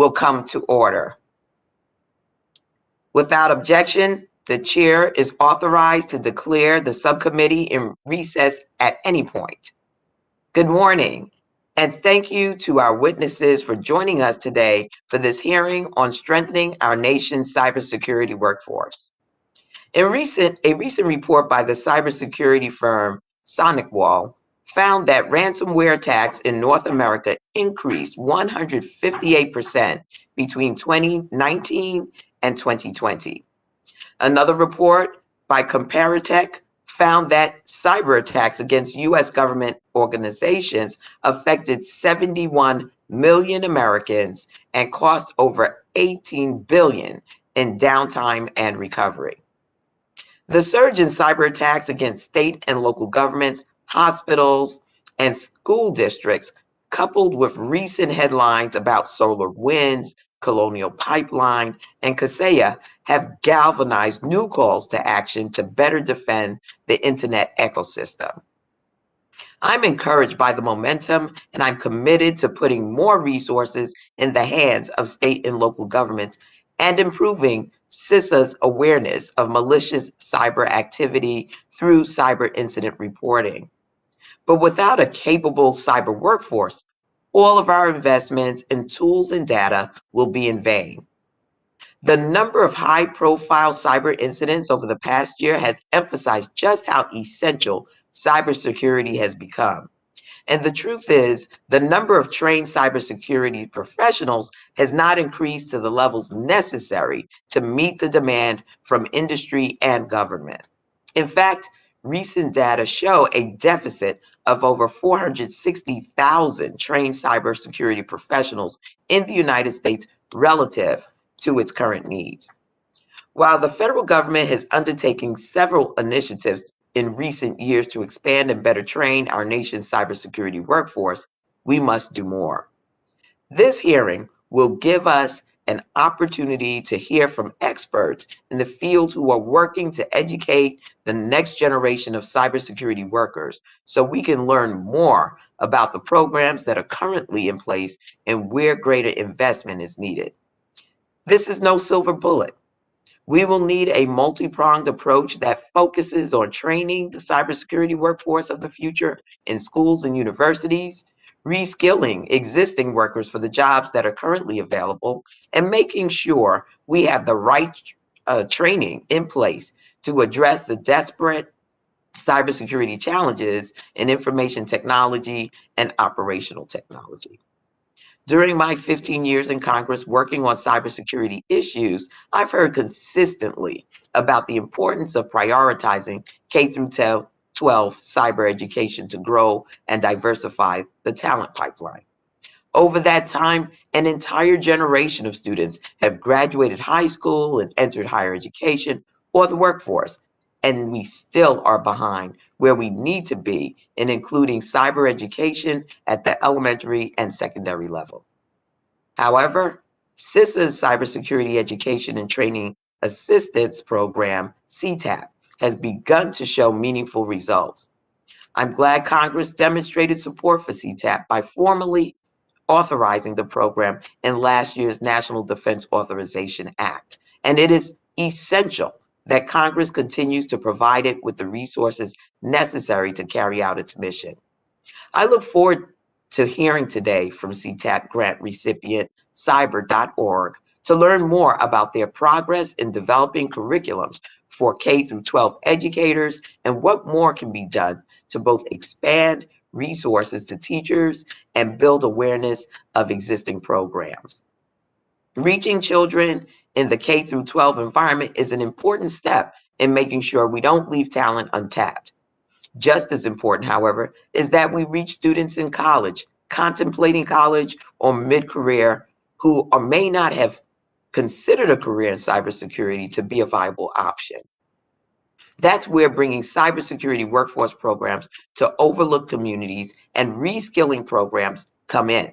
will come to order. Without objection, the chair is authorized to declare the subcommittee in recess at any point. Good morning, and thank you to our witnesses for joining us today for this hearing on strengthening our nation's cybersecurity workforce. A recent report by the cybersecurity firm SonicWall found that ransomware attacks in North America increased 158% between 2019 and 2020. Another report by Comparitech found that cyber attacks against U.S. government organizations affected 71 million Americans and cost over $18 billion in downtime and recovery. The surge in cyber attacks against state and local governments, hospitals, and school districts, coupled with recent headlines about SolarWinds, Colonial Pipeline, and Kaseya, have galvanized new calls to action to better defend the internet ecosystem. I'm encouraged by the momentum, and I'm committed to putting more resources in the hands of state and local governments and improving CISA's awareness of malicious cyber activity through cyber incident reporting. But without a capable cyber workforce, all of our investments in tools and data will be in vain. The number of high-profile cyber incidents over the past year has emphasized just how essential cybersecurity has become. And the truth is, the number of trained cybersecurity professionals has not increased to the levels necessary to meet the demand from industry and government. In fact, recent data show a deficit of over 460,000 trained cybersecurity professionals in the United States relative to its current needs. While the federal government has undertaken several initiatives in recent years to expand and better train our nation's cybersecurity workforce, we must do more. This hearing will give us an opportunity to hear from experts in the field who are working to educate the next generation of cybersecurity workers so we can learn more about the programs that are currently in place and where greater investment is needed. This is no silver bullet. We will need a multi-pronged approach that focuses on training the cybersecurity workforce of the future in schools and universities, reskilling existing workers for the jobs that are currently available, and making sure we have the right training in place to address the desperate cybersecurity challenges in information technology and operational technology. During my 15 years in Congress working on cybersecurity issues, I've heard consistently about the importance of prioritizing K-12 cyber education to grow and diversify the talent pipeline. Over that time, an entire generation of students have graduated high school and entered higher education or the workforce, and we still are behind where we need to be in including cyber education at the elementary and secondary level. However, CISA's Cybersecurity Education and Training Assistance Program, CTAP, has begun to show meaningful results. I'm glad Congress demonstrated support for CTAP by formally authorizing the program in last year's National Defense Authorization Act, and it is essential that Congress continues to provide it with the resources necessary to carry out its mission. I look forward to hearing today from CTAP grant recipient Cyber.org to learn more about their progress in developing curriculums for K-12 educators and what more can be done to both expand resources to teachers and build awareness of existing programs. Reaching children in the K-12 environment is an important step in making sure we don't leave talent untapped. Just as important, however, is that we reach students in college, contemplating college or mid-career who may not have considered a career in cybersecurity to be a viable option. That's where bringing cybersecurity workforce programs to overlooked communities and reskilling programs come in.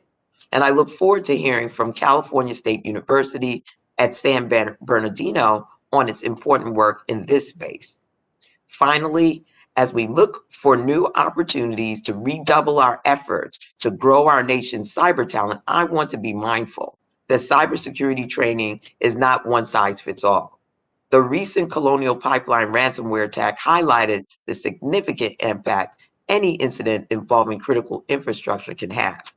And I look forward to hearing from California State University at San Bernardino on its important work in this space. Finally, as we look for new opportunities to redouble our efforts to grow our nation's cyber talent, I want to be mindful that cybersecurity training is not one size fits all. The recent Colonial Pipeline ransomware attack highlighted the significant impact any incident involving critical infrastructure can have.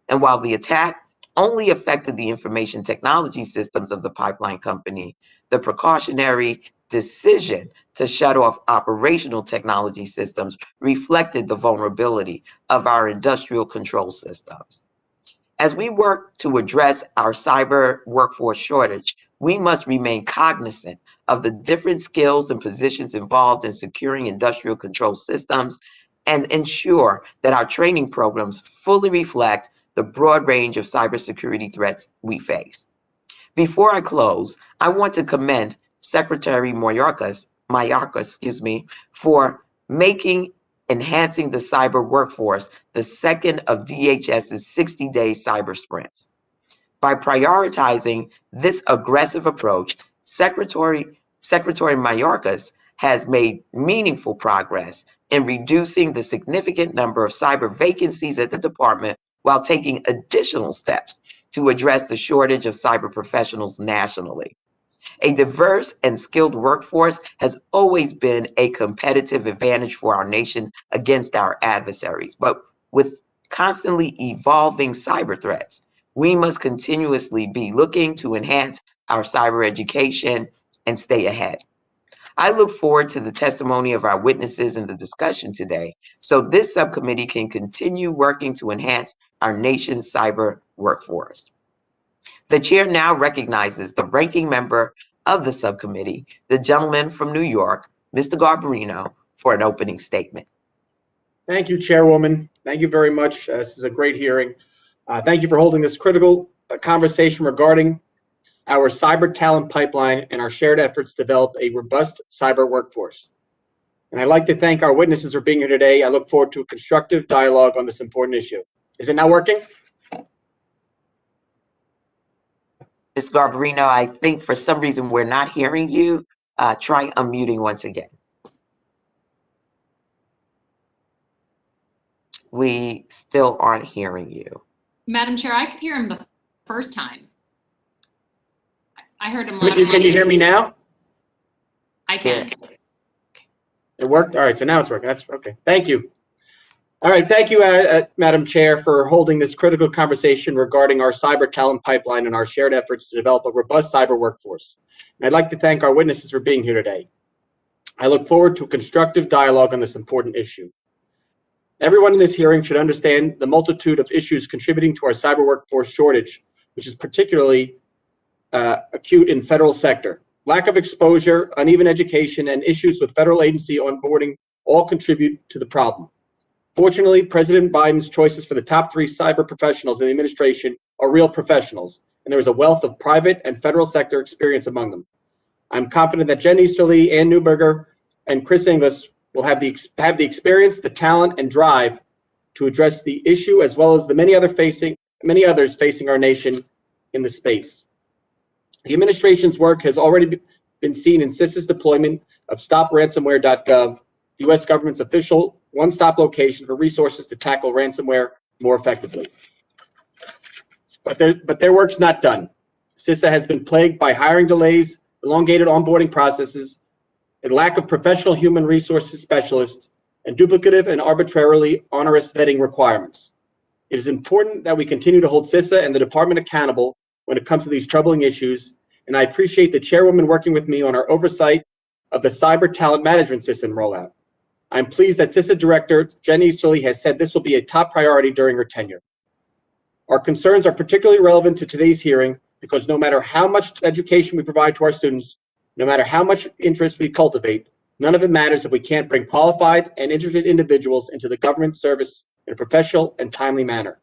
And while the attack only affected the information technology systems of the pipeline company, the precautionary decision to shut off operational technology systems reflected the vulnerability of our industrial control systems. As we work to address our cyber workforce shortage, we must remain cognizant of the different skills and positions involved in securing industrial control systems and ensure that our training programs fully reflect the broad range of cybersecurity threats we face. Before I close, I want to commend Secretary Mayorkas, for making enhancing the cyber workforce the second of DHS's 60-day cyber sprints. By prioritizing this aggressive approach, Secretary Mayorkas has made meaningful progress in reducing the significant number of cyber vacancies at the department while taking additional steps to address the shortage of cyber professionals nationally. A diverse and skilled workforce has always been a competitive advantage for our nation against our adversaries. But with constantly evolving cyber threats, we must continuously be looking to enhance our cyber education and stay ahead. I look forward to the testimony of our witnesses in the discussion today, so this subcommittee can continue working to enhance our nation's cyber workforce. The chair now recognizes the ranking member of the subcommittee, the gentleman from New York, Mr. Garbarino, for an opening statement. Thank you, Chairwoman. Thank you very much. This is a great hearing. Thank you for holding this critical conversation regarding our cyber talent pipeline and our shared efforts to develop a robust cyber workforce. And I'd like to thank our witnesses for being here today. I look forward to a constructive dialogue on this important issue. Is it now working? Mr. Garbarino, I think for some reason we're not hearing you. Try unmuting once again. We still aren't hearing you. Madam Chair, I could hear him the first time. I heard him. Can you hear me now? I can. It worked? All right, so now it's working. That's okay. Thank you. All right, thank you, Madam Chair, for holding this critical conversation regarding our cyber talent pipeline and our shared efforts to develop a robust cyber workforce. And I'd like to thank our witnesses for being here today. I look forward to a constructive dialogue on this important issue. Everyone in this hearing should understand the multitude of issues contributing to our cyber workforce shortage, which is particularly acute in federal sector. Lack of exposure, uneven education, and issues with federal agency onboarding all contribute to the problem. Fortunately, President Biden's choices for the top 3 cyber professionals in the administration are real professionals, and there is a wealth of private and federal sector experience among them. I'm confident that Jen Easterly, Ann Newberger, and Chris Inglis will have the experience, the talent, and drive to address the issue, as well as the many others facing our nation in the space. The administration's work has already been seen in CISA's deployment of StopRansomware.gov, the U.S. government's official one-stop location for resources to tackle ransomware more effectively. But their work's not done. CISA has been plagued by hiring delays, elongated onboarding processes, a lack of professional human resources specialists, and duplicative and arbitrarily onerous vetting requirements. It is important that we continue to hold CISA and the department accountable when it comes to these troubling issues, and I appreciate the chairwoman working with me on our oversight of the cyber talent management system rollout. I'm pleased that CISA Director Jen Easterly has said this will be a top priority during her tenure. Our concerns are particularly relevant to today's hearing because no matter how much education we provide to our students, no matter how much interest we cultivate, none of it matters if we can't bring qualified and interested individuals into the government service in a professional and timely manner.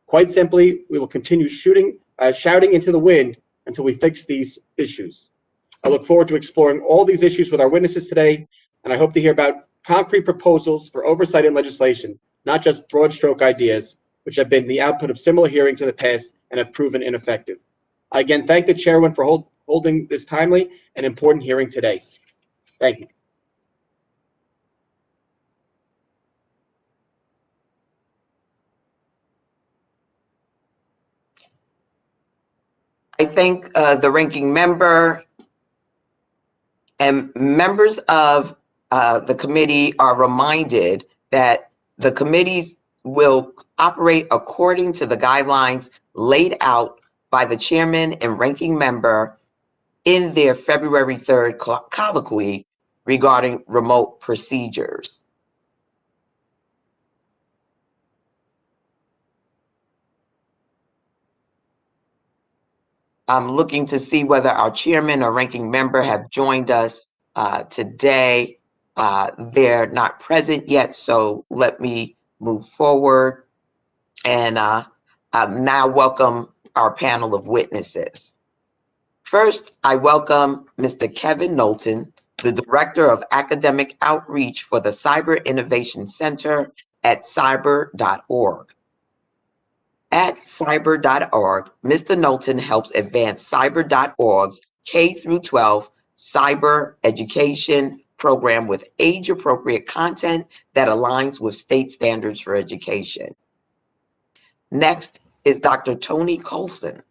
Quite simply, we will continue shouting into the wind until we fix these issues. I look forward to exploring all these issues with our witnesses today, and I hope to hear about concrete proposals for oversight and legislation, not just broad stroke ideas, which have been the output of similar hearings in the past and have proven ineffective. I again thank the chairwoman for holding this timely and important hearing today. Thank you. I thank the ranking member, and members of the committee are reminded that the committees will operate according to the guidelines laid out by the chairman and ranking member in their February 3rd colloquy regarding remote procedures. I'm looking to see whether our chairman or ranking member have joined us today. They're not present yet, so let me move forward and now welcome our panel of witnesses. First, I welcome Mr. Kevin Knowlton, the Director of Academic Outreach for the Cyber Innovation Center at Cyber.org. At Cyber.org, Mr. Knowlton helps advance Cyber.org's K-12 cyber education program with age-appropriate content that aligns with state standards for education. Next is Dr. Tony Colson,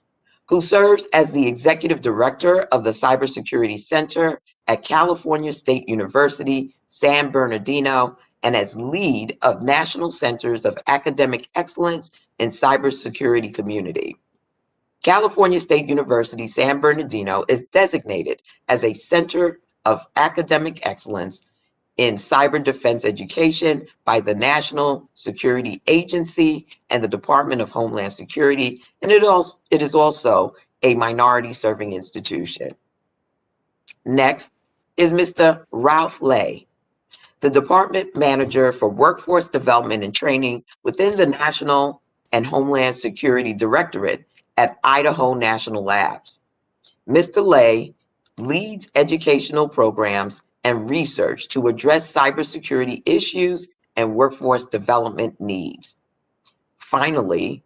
who serves as the Executive Director of the Cybersecurity Center at California State University, San Bernardino, and as lead of National Centers of Academic Excellence in Cybersecurity Community. California State University, San Bernardino is designated as a Center of Academic Excellence in Cyber Defense Education by the National Security Agency and the Department of Homeland Security, and it is also a minority-serving institution. Next is Mr. Ralph Lay, the Department Manager for Workforce Development and Training within the National and Homeland Security Directorate at Idaho National Labs. Mr. Lay leads educational programs and research to address cybersecurity issues and workforce development needs. Finally,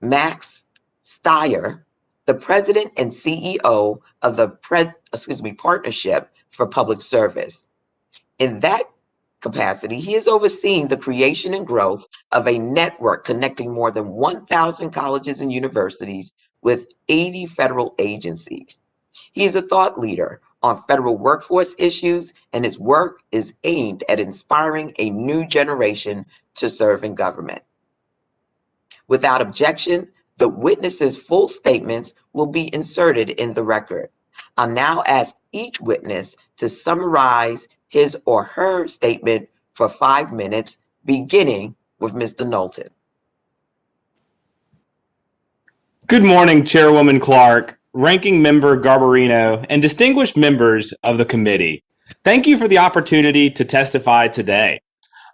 Max Steyer, the President and CEO of the Partnership for Public Service. In that capacity, he is overseeing the creation and growth of a network connecting more than 1,000 colleges and universities with 80 federal agencies. He is a thought leader on federal workforce issues, and his work is aimed at inspiring a new generation to serve in government. Without objection, the witnesses' full statements will be inserted in the record. I'll now ask each witness to summarize his or her statement for 5 minutes, beginning with Mr. Knowlton. Good morning, Chairwoman Clark, Ranking Member Garbarino, and distinguished members of the committee. Thank you for the opportunity to testify today.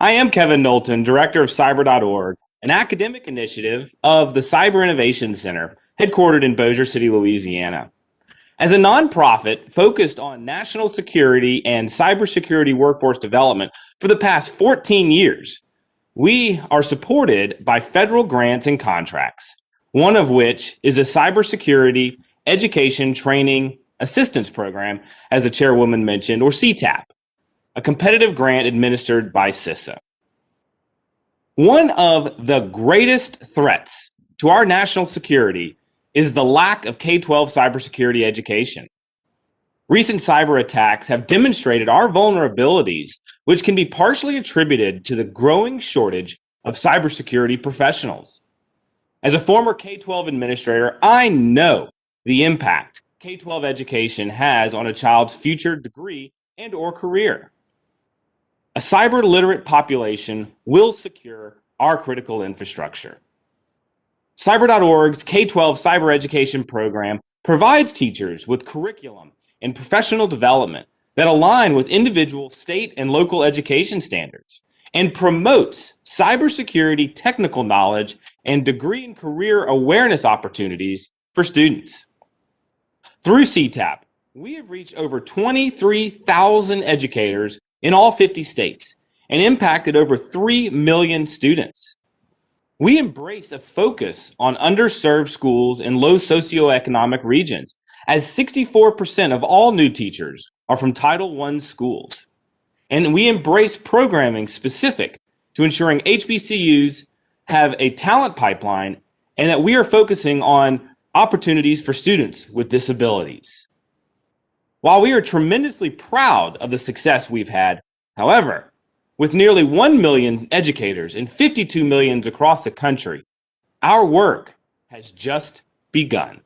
I am Kevin Knowlton, Director of Cyber.org, an academic initiative of the Cyber Innovation Center, headquartered in Bossier City, Louisiana. As a nonprofit focused on national security and cybersecurity workforce development for the past 14 years, we are supported by federal grants and contracts, one of which is a cybersecurity education training assistance program, as the chairwoman mentioned, or CTAP, a competitive grant administered by CISA. One of the greatest threats to our national security is the lack of K-12 cybersecurity education. Recent cyber attacks have demonstrated our vulnerabilities, which can be partially attributed to the growing shortage of cybersecurity professionals. As a former K-12 administrator, I know the impact K-12 education has on a child's future degree and/or career. A cyber literate population will secure our critical infrastructure. Cyber.org's K-12 cyber education program provides teachers with curriculum and professional development that align with individual state and local education standards and promotes cybersecurity technical knowledge and degree and career awareness opportunities for students. Through CTAP, we have reached over 23,000 educators in all 50 states and impacted over 3 million students. We embrace a focus on underserved schools in low socioeconomic regions, as 64% of all new teachers are from Title I schools. And we embrace programming specific to ensuring HBCUs have a talent pipeline and that we are focusing on opportunities for students with disabilities. While we are tremendously proud of the success we've had, however, with nearly 1 million educators and 52 millions across the country, our work has just begun.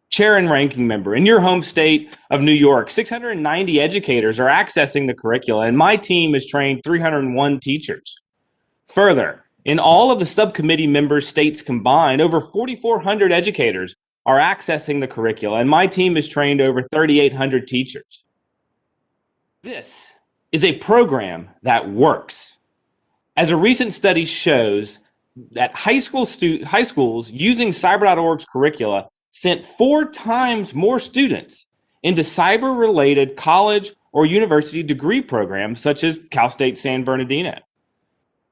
Chair and ranking member, in your home state of New York, 690 educators are accessing the curricula, and my team has trained 301 teachers. Further, in all of the subcommittee member states combined, over 4,400 educators are accessing the curricula, and my team has trained over 3,800 teachers. This is a program that works. As a recent study shows, that high schools using Cyber.org's curricula sent 4 times more students into cyber-related college or university degree programs such as Cal State San Bernardino.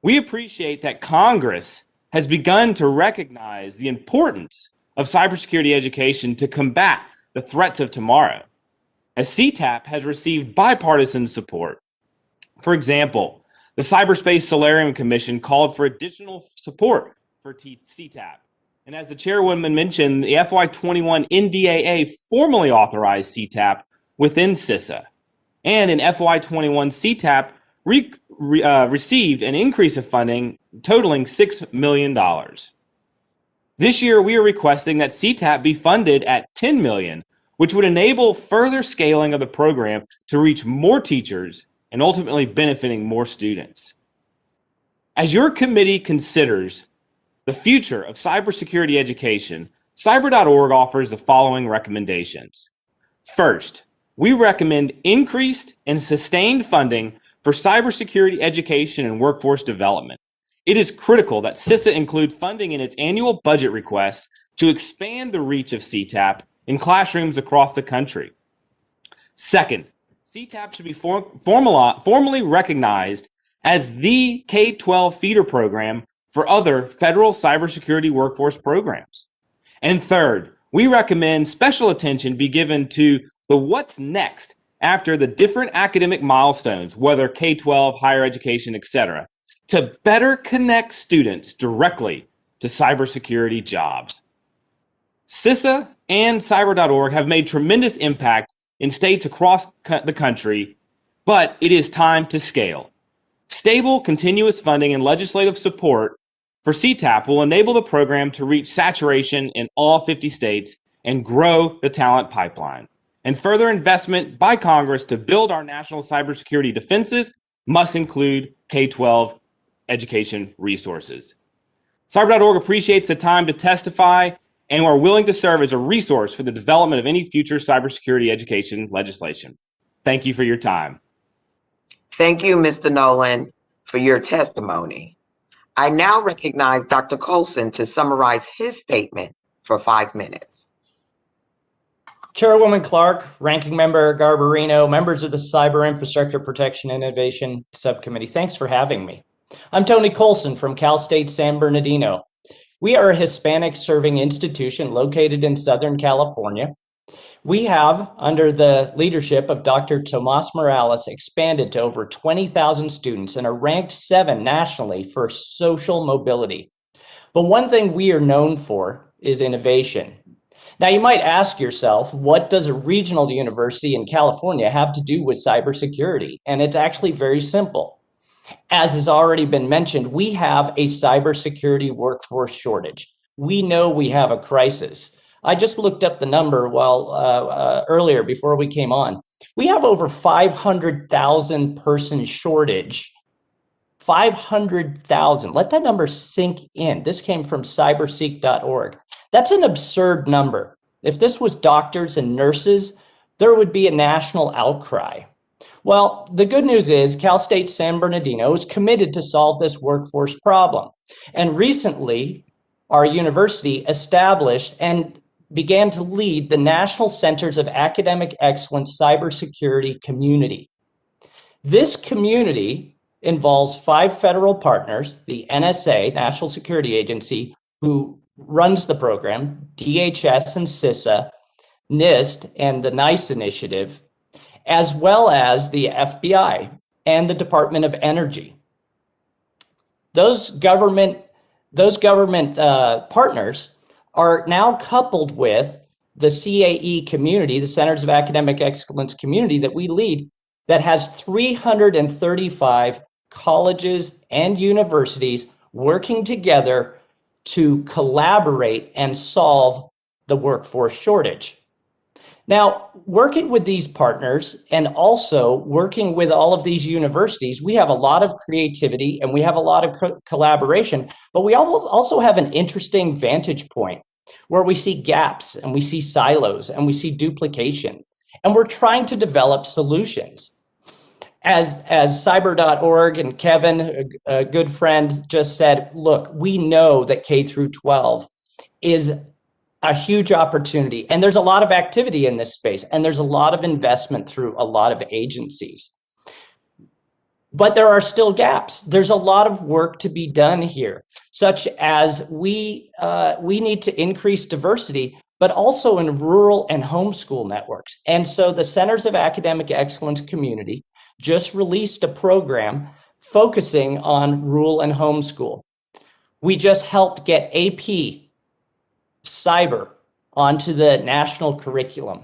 We appreciate that Congress has begun to recognize the importance of cybersecurity education to combat the threats of tomorrow, as CTAP has received bipartisan support. For example, the Cyberspace Solarium Commission called for additional support for CTAP. And as the chairwoman mentioned, the FY21 NDAA formally authorized CTAP within CISA. And in FY21, CTAP received an increase of funding totaling $6 million. This year, we are requesting that CTAP be funded at $10 million, which would enable further scaling of the program to reach more teachers and ultimately benefiting more students. As your committee considers the future of cybersecurity education, Cyber.org offers the following recommendations. First, we recommend increased and sustained funding for cybersecurity education and workforce development. It is critical that CISA include funding in its annual budget requests to expand the reach of CTAP in classrooms across the country. Second, CTAP should be formally recognized as the K-12 feeder program for other federal cybersecurity workforce programs. And third, we recommend special attention be given to the what's next after the different academic milestones, whether K-12, higher education, etc., to better connect students directly to cybersecurity jobs. CISA and Cyber.org have made tremendous impact in states across the country, but it is time to scale. Stable, continuous funding and legislative support for CTAP will enable the program to reach saturation in all 50 states and grow the talent pipeline. And further investment by Congress to build our national cybersecurity defenses must include K-12 education resources. Cyber.org appreciates the time to testify and are willing to serve as a resource for the development of any future cybersecurity education legislation. Thank you for your time. Thank you, Mr. Knowlton, for your testimony. I now recognize Dr. Colson to summarize his statement for 5 minutes. Chairwoman Clark, Ranking Member Garbarino, members of the Cyber Infrastructure Protection and Innovation Subcommittee, thanks for having me. I'm Tony Colson from Cal State San Bernardino. We are a Hispanic serving institution located in Southern California. We have, under the leadership of Dr. Tomas Morales, expanded to over 20,000 students and are ranked 7 nationally for social mobility. But one thing we are known for is innovation. Now, you might ask yourself, what does a regional university in California have to do with cybersecurity? And it's actually very simple. As has already been mentioned, we have a cybersecurity workforce shortage. We know we have a crisis. I just looked up the number earlier before we came on. We have over 500,000 person shortage. 500,000. Let that number sink in. This came from cyberseek.org. That's an absurd number. If this was doctors and nurses, there would be a national outcry. Well, the good news is Cal State San Bernardino is committed to solve this workforce problem. And recently, our university established and began to lead the National Centers of Academic Excellence Cybersecurity Community. This community involves 5 federal partners, the NSA, National Security Agency, who runs the program, DHS and CISA, NIST, and the NICE initiative, as well as the FBI and the Department of Energy. Those government partners are now coupled with the CAE community, the Centers of Academic Excellence community that we lead, that has 335 colleges and universities working together to collaborate and solve the workforce shortage. Now, working with these partners and also working with all of these universities, we have a lot of creativity and we have a lot of collaboration, but we also have an interesting vantage point where we see gaps and we see silos and we see duplication, and we're trying to develop solutions. As Cyber.org and Kevin, a good friend, just said, look, we know that K through 12 is a huge opportunity, and there's a lot of activity in this space, and there's a lot of investment through a lot of agencies. But there are still gaps. There's a lot of work to be done here, such as we need to increase diversity, but also in rural and homeschool networks. And so the Centers of Academic Excellence community just released a program focusing on rural and homeschool. We just helped get AP Cyber onto the national curriculum.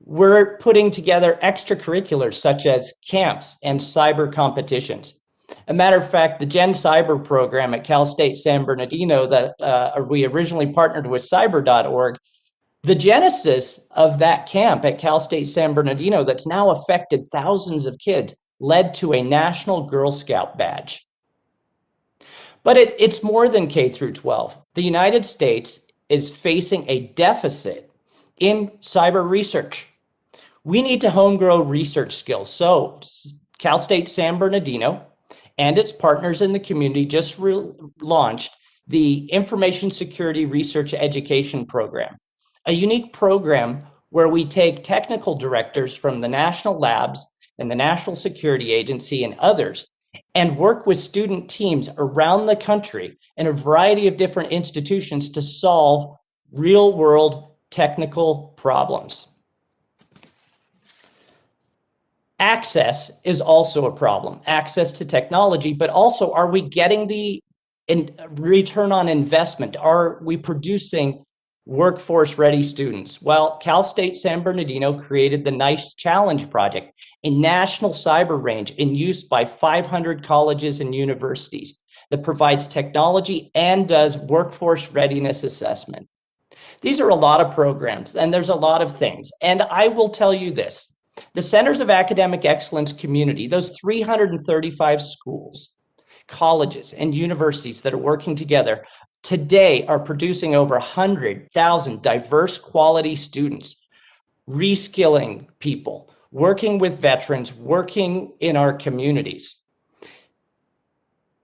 We're putting together extracurriculars such as camps and cyber competitions. A matter of fact, the Gen Cyber program at Cal State San Bernardino that we originally partnered with Cyber.org, the genesis of that camp at Cal State San Bernardino that's now affected thousands of kids led to a National Girl Scout badge. But it's more than K through 12. The United States is facing a deficit in cyber research. We need to home-grow research skills. So Cal State San Bernardino and its partners in the community just launched the Information Security Research Education Program, a unique program where we take technical directors from the national labs and the National Security Agency and others and work with student teams around the country in a variety of different institutions to solve real-world technical problems. Access is also a problem, access to technology, but also, are we getting the return on investment? Are we producing workforce-ready students? Well, Cal State San Bernardino created the NICE Challenge Project, a national cyber range in use by 500 colleges and universities that provides technology and does workforce readiness assessment. These are a lot of programs, and there's a lot of things. And I will tell you this, the Centers of Academic Excellence community, those 335 schools, colleges, and universities that are working together today are producing over 100,000 diverse quality students, reskilling people, working with veterans, working in our communities.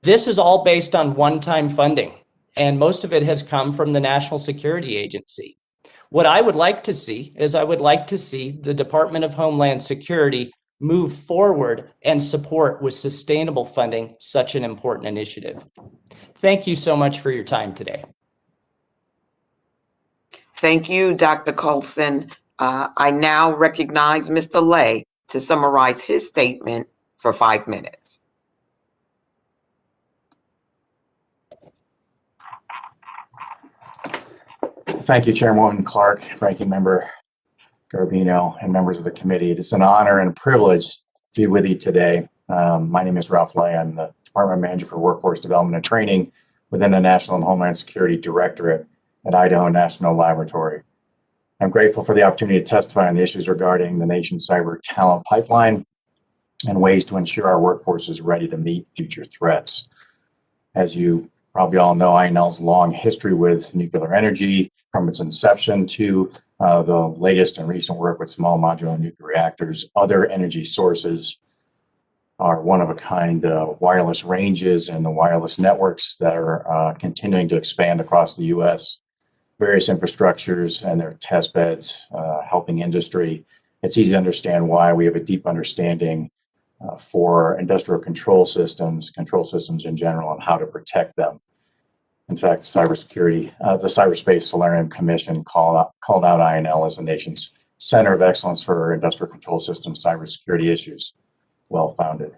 This is all based on one-time funding, and most of it has come from the National Security Agency. What I would like to see is I would like to see the Department of Homeland Security move forward and support with sustainable funding such an important initiative. Thank you so much for your time today. Thank you, Dr. Coulson. I now recognize Mr. Lay to summarize his statement for 5 minutes. Thank you, Chairwoman Clark, Ranking Member Garbino, and members of the committee. It is an honor and a privilege to be with you today. My name is Ralph Lay. I'm the Department Manager for Workforce Development and Training within the National and Homeland Security Directorate at Idaho National Laboratory. I'm grateful for the opportunity to testify on the issues regarding the nation's cyber talent pipeline and ways to ensure our workforce is ready to meet future threats. As you probably all know, INL's long history with nuclear energy, from its inception to the latest and recent work with small modular nuclear reactors, other energy sources, are one-of-a-kind wireless ranges and the wireless networks that are continuing to expand across the U.S., various infrastructures and their test beds helping industry. It's easy to understand why we have a deep understanding for industrial control systems in general, and how to protect them. In fact, Cybersecurity, the Cyberspace Solarium Commission called out INL as the nation's center of excellence for industrial control systems cybersecurity issues. Well-founded.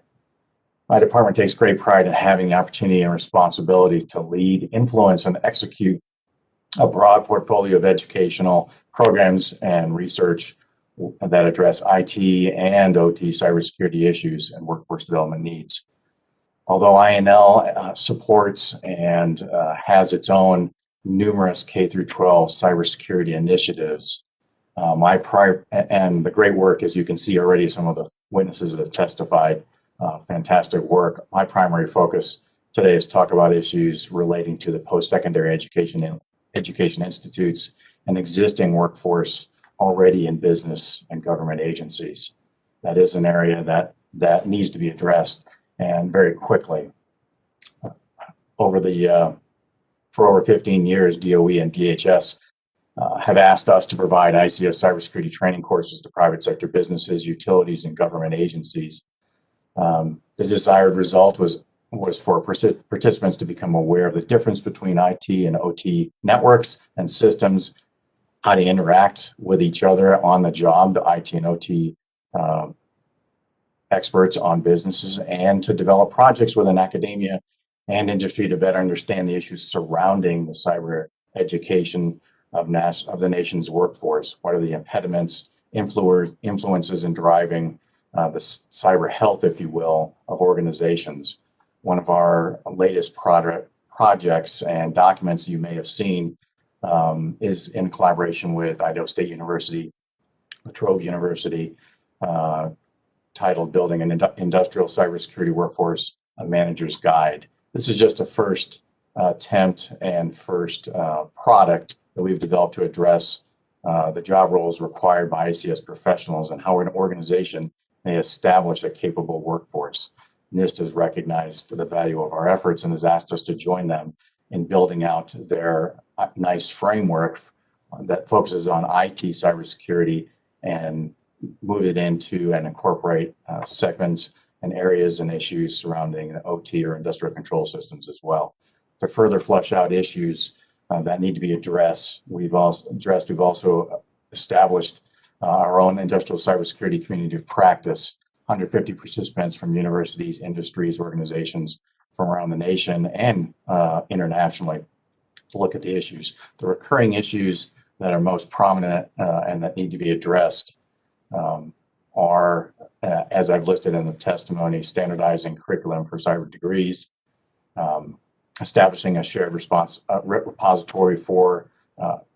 My department takes great pride in having the opportunity and responsibility to lead, influence, and execute a broad portfolio of educational programs and research that address IT and OT cybersecurity issues and workforce development needs. Although INL supports and has its own numerous K through 12 cybersecurity initiatives, and the great work, as you can see already, some of the witnesses that have testified, fantastic work. My primary focus today is to talk about issues relating to the post-secondary education institutes and existing workforce already in business and government agencies. That is an area that needs to be addressed, and very quickly. For over 15 years, DOE and DHS have asked us to provide ICS cybersecurity training courses to private sector businesses, utilities, and government agencies. The desired result was for participants to become aware of the difference between IT and OT networks and systems, how to interact with each other on the job, the IT and OT experts on businesses, and to develop projects within academia and industry to better understand the issues surrounding the cyber education of the nation's workforce. What are the impediments, influences in driving the cyber health, if you will, of organizations? One of our latest projects and documents you may have seen is in collaboration with Idaho State University, La Trobe University, titled Building an Industrial Cybersecurity Workforce Manager's Guide. This is just a first attempt and first product that we've developed to address the job roles required by ICS professionals and how an organization may establish a capable workforce. NIST has recognized the value of our efforts and has asked us to join them in building out their nice framework that focuses on IT cybersecurity and move it into and incorporate segments and areas and issues surrounding the OT or industrial control systems as well. To further flesh out issues that need to be addressed, we've also established our own industrial cybersecurity community of practice, 150 participants from universities, industries, organizations from around the nation and internationally to look at the issues. The recurring issues that are most prominent and that need to be addressed are, as I've listed in the testimony, standardizing curriculum for cyber degrees, establishing a shared repository for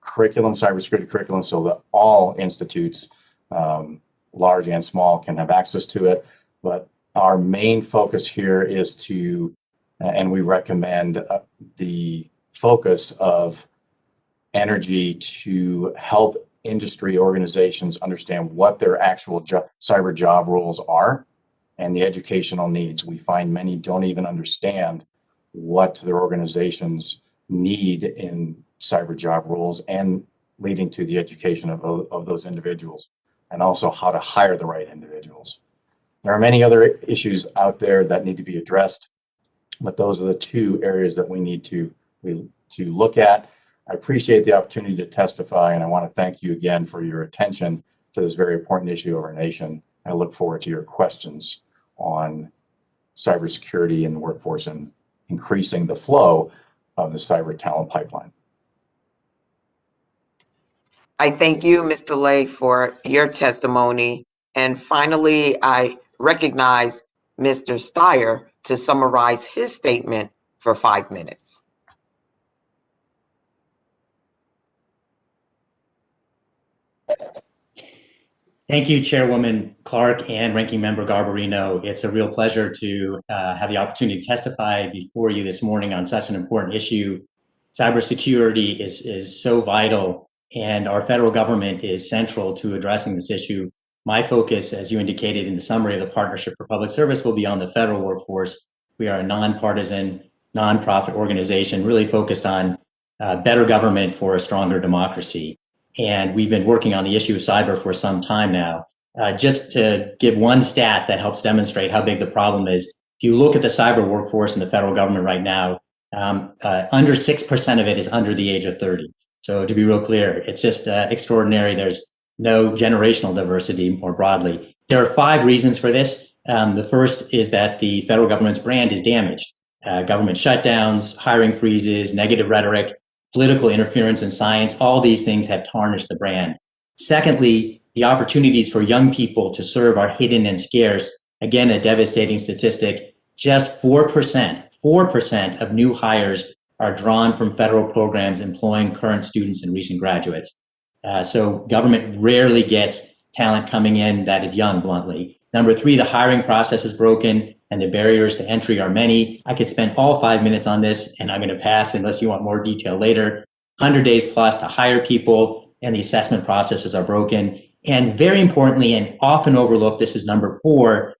cybersecurity curriculum, so that all institutes, large and small, can have access to it. But our main focus here is to, and we recommend the focus of energy to help industry organizations understand what their actual cyber job roles are and the educational needs. We find many don't even understand what their organizations need in cyber job roles, and leading to the education of those individuals, and also how to hire the right individuals. There are many other issues out there that need to be addressed, but those are the two areas that we need to look at. I appreciate the opportunity to testify, and I want to thank you again for your attention to this very important issue of our nation. I look forward to your questions on cybersecurity and the workforce and increasing the flow of the cyber talent pipeline. I thank you, Mr. Lay, for your testimony. And finally, I recognize Mr. Steyer to summarize his statement for 5 minutes. Thank you, Chairwoman Clark and Ranking Member Garbarino. It's a real pleasure to have the opportunity to testify before you this morning on such an important issue. Cybersecurity is so vital, and our federal government is central to addressing this issue. My focus, as you indicated in the summary of the Partnership for Public Service, will be on the federal workforce. We are a nonpartisan, nonprofit organization really focused on better government for a stronger democracy. And we've been working on the issue of cyber for some time now. Just to give one stat that helps demonstrate how big the problem is, if you look at the cyber workforce in the federal government right now, under 6% of it is under the age of 30. So to be real clear, it's just extraordinary. There's no generational diversity more broadly. There are 5 reasons for this. The first is that the federal government's brand is damaged. Government shutdowns, hiring freezes, negative rhetoric. political interference in science, all these things have tarnished the brand. Secondly, the opportunities for young people to serve are hidden and scarce. Again, a devastating statistic. Just 4% of new hires are drawn from federal programs employing current students and recent graduates. So government rarely gets talent coming in that is young, bluntly. Number 3, the hiring process is broken and the barriers to entry are many. I could spend all 5 minutes on this, and I'm going to pass unless you want more detail later. 100 days plus to hire people, and the assessment processes are broken. And very importantly, and often overlooked, this is number 4,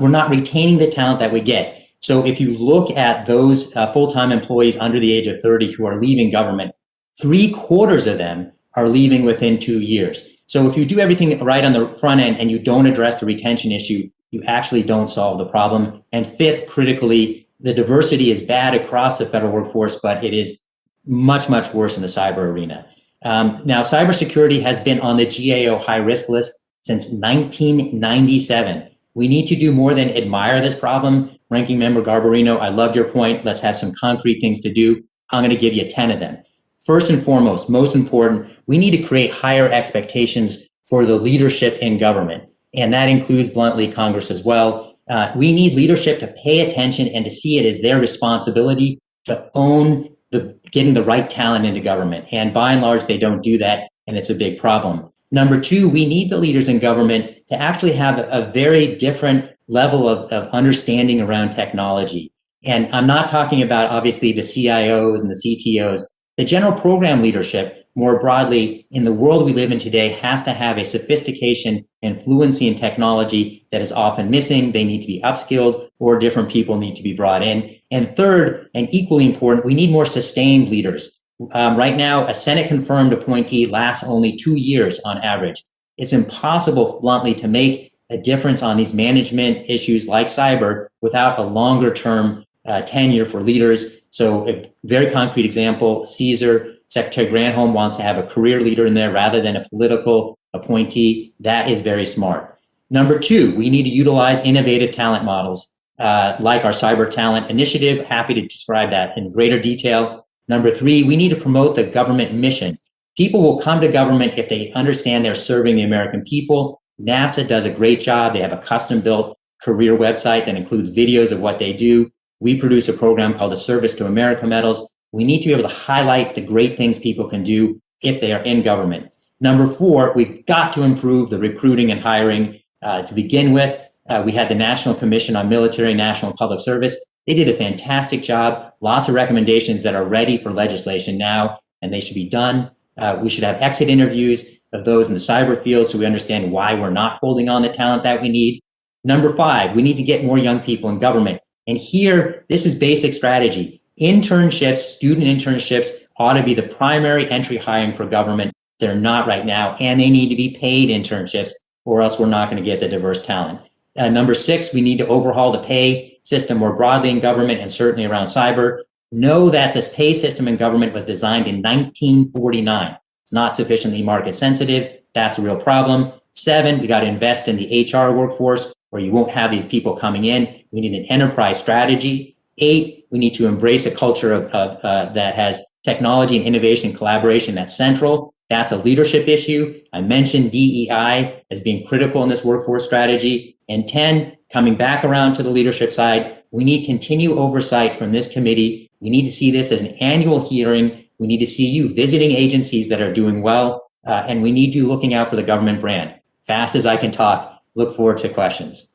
we're not retaining the talent that we get. So if you look at those full-time employees under the age of 30 who are leaving government, 3/4 of them are leaving within 2 years. So if you do everything right on the front end and you don't address the retention issue, you actually don't solve the problem. And 5th, critically, the diversity is bad across the federal workforce, but it is much, much worse in the cyber arena. Now, cybersecurity has been on the GAO high risk list since 1997. We need to do more than admire this problem. Ranking Member Garbarino, I loved your point. Let's have some concrete things to do. I'm going to give you 10 of them. First and foremost, most important, we need to create higher expectations for the leadership in government. And that includes, bluntly, Congress as well. We need leadership to pay attention and to see it as their responsibility to own getting the right talent into government. And by and large, they don't do that, and it's a big problem. Number 2, we need the leaders in government to actually have a very different level of understanding around technology. And I'm not talking about, obviously, the CIOs and the CTOs. The general program leadership, more broadly, in the world we live in today, has to have a sophistication and fluency in technology that is often missing. They need to be upskilled, or different people need to be brought in. And third, and equally important, we need more sustained leaders. Right now, a Senate-confirmed appointee lasts only 2 years on average. It's impossible, bluntly, to make a difference on these management issues like cyber without a longer-term tenure for leaders. So a very concrete example, Caesar, Secretary Granholm wants to have a career leader in there rather than a political appointee. That is very smart. Number 2, we need to utilize innovative talent models like our Cyber Talent Initiative. Happy to describe that in greater detail. Number 3, we need to promote the government mission. People will come to government if they understand they're serving the American people. NASA does a great job. They have a custom-built career website that includes videos of what they do. We produce a program called the Service to America Medals. We need to be able to highlight the great things people can do if they are in government. Number 4, we've got to improve the recruiting and hiring. To begin with, we had the National Commission on Military, National, and Public Service. They did a fantastic job. Lots of recommendations that are ready for legislation now, and they should be done. We should have exit interviews of those in the cyber field so we understand why we're not holding on the talent that we need. Number 5, we need to get more young people in government. And here, this is basic strategy. Internships, student internships, ought to be the primary entry hiring for government. They're not right now, and they need to be paid internships, or else we're not going to get the diverse talent. Number 6, we need to overhaul the pay system more broadly in government and certainly around cyber. Know that this pay system in government was designed in 1949. It's not sufficiently market sensitive. That's a real problem. 7, we got to invest in the HR workforce, or you won't have these people coming in. We need an enterprise strategy. 8, we need to embrace a culture of that has technology and innovation and collaboration that's central. That's a leadership issue. I mentioned DEI as being critical in this workforce strategy. And 10, coming back around to the leadership side, we need continued oversight from this committee. We need to see this as an annual hearing. We need to see you visiting agencies that are doing well, and we need you looking out for the government brand. Fast as I can talk. Look forward to questions.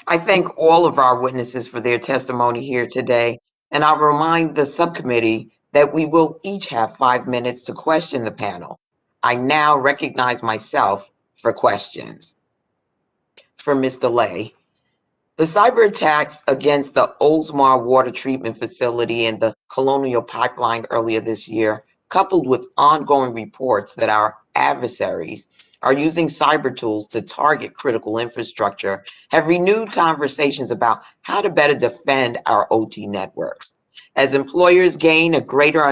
I thank all of our witnesses for their testimony here today, and I'll remind the subcommittee that we will each have 5 minutes to question the panel. I now recognize myself for questions. For Ms. DeLay, the cyber attacks against the Oldsmar water treatment facility and the Colonial Pipeline earlier this year, coupled with ongoing reports that our adversaries are using cyber tools to target critical infrastructure, have renewed conversations about how to better defend our OT networks. As employers gain a greater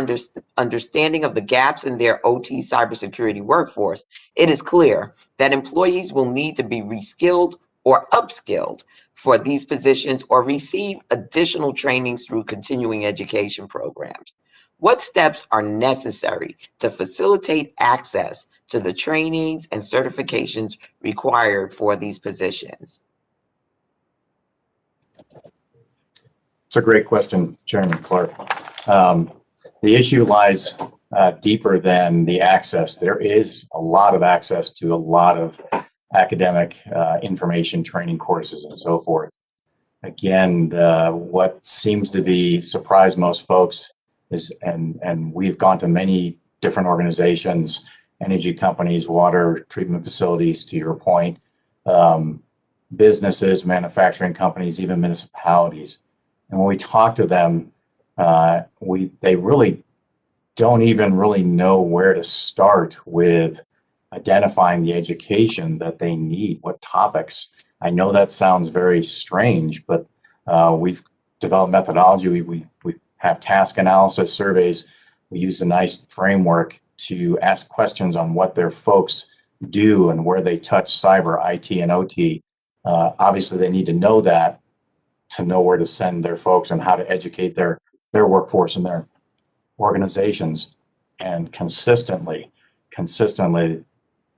understanding of the gaps in their OT cybersecurity workforce, it is clear that employees will need to be reskilled or upskilled for these positions or receive additional trainings through continuing education programs? What steps are necessary to facilitate access to the trainings and certifications required for these positions? It's a great question, Chairman Clark. The issue lies deeper than the access. There is a lot of access to a lot of academic information, training courses, and so forth. Again, what seems to be surprise most folks is, and we've gone to many different organizations, energy companies, water treatment facilities, to your point, businesses, manufacturing companies, even municipalities. And when we talk to them, they really don't even really know where to start with identifying the education that they need, what topics. I know that sounds very strange, but we've developed methodology. We have task analysis surveys. We use a nice framework to ask questions on what their folks do and where they touch cyber, IT, and OT. Obviously, they need to know that to know where to send their folks and how to educate their workforce and their organizations. And consistently,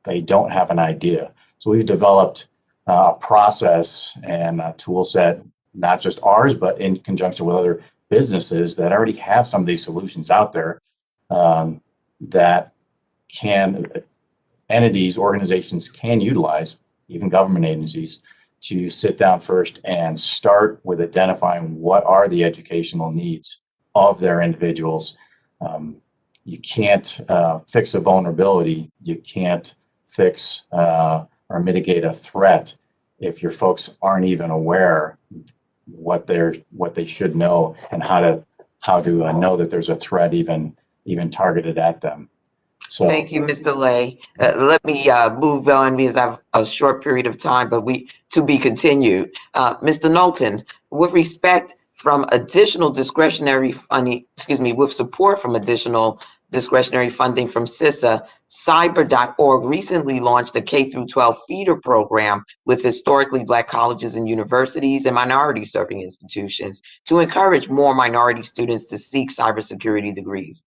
they don't have an idea. So we've developed a process and a tool set, not just ours, but in conjunction with other businesses that already have some of these solutions out there, that organizations can utilize, even government agencies, to sit down first and start with identifying what are the educational needs of their individuals. You can't fix a vulnerability. You can't fix or mitigate a threat if your folks aren't even aware what they should know and how to know that there's a threat even targeted at them. So thank you, Mr. Lay. Let me move on because I have a short period of time, but to be continued. Mr. Knowlton, with respect from additional discretionary funding, with support from additional discretionary funding from CISA, Cyber.org recently launched a K-12 feeder program with historically Black colleges and universities and minority serving institutions to encourage more minority students to seek cybersecurity degrees.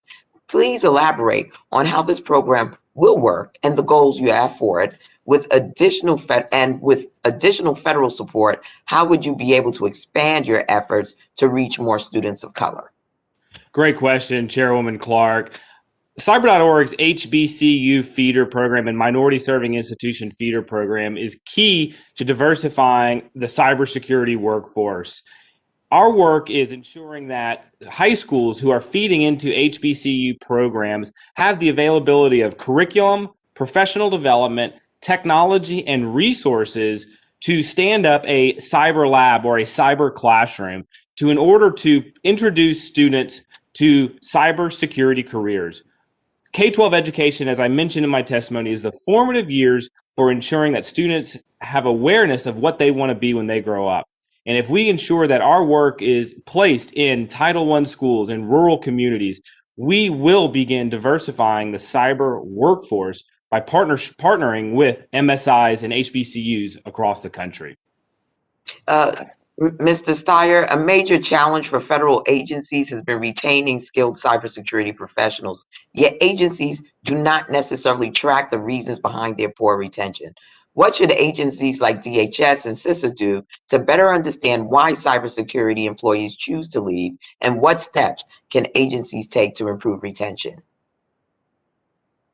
Please elaborate on how this program will work and the goals you have for it. With additional federal support, how would you be able to expand your efforts to reach more students of color? Great question, Chairwoman Clark. Cyber.org's HBCU feeder program and minority serving institution feeder program is key to diversifying the cybersecurity workforce. Our work is ensuring that high schools who are feeding into HBCU programs have the availability of curriculum, professional development, technology, and resources to stand up a cyber lab or a cyber classroom in order to introduce students to cybersecurity careers. K-12 education, as I mentioned in my testimony, is the formative years for ensuring that students have awareness of what they want to be when they grow up. And if we ensure that our work is placed in Title I schools in rural communities, we will begin diversifying the cyber workforce by partnering with MSIs and HBCUs across the country. Mr. Steyer, a major challenge for federal agencies has been retaining skilled cybersecurity professionals, yet agencies do not necessarily track the reasons behind their poor retention. What should agencies like DHS and CISA do to better understand why cybersecurity employees choose to leave, and what steps can agencies take to improve retention?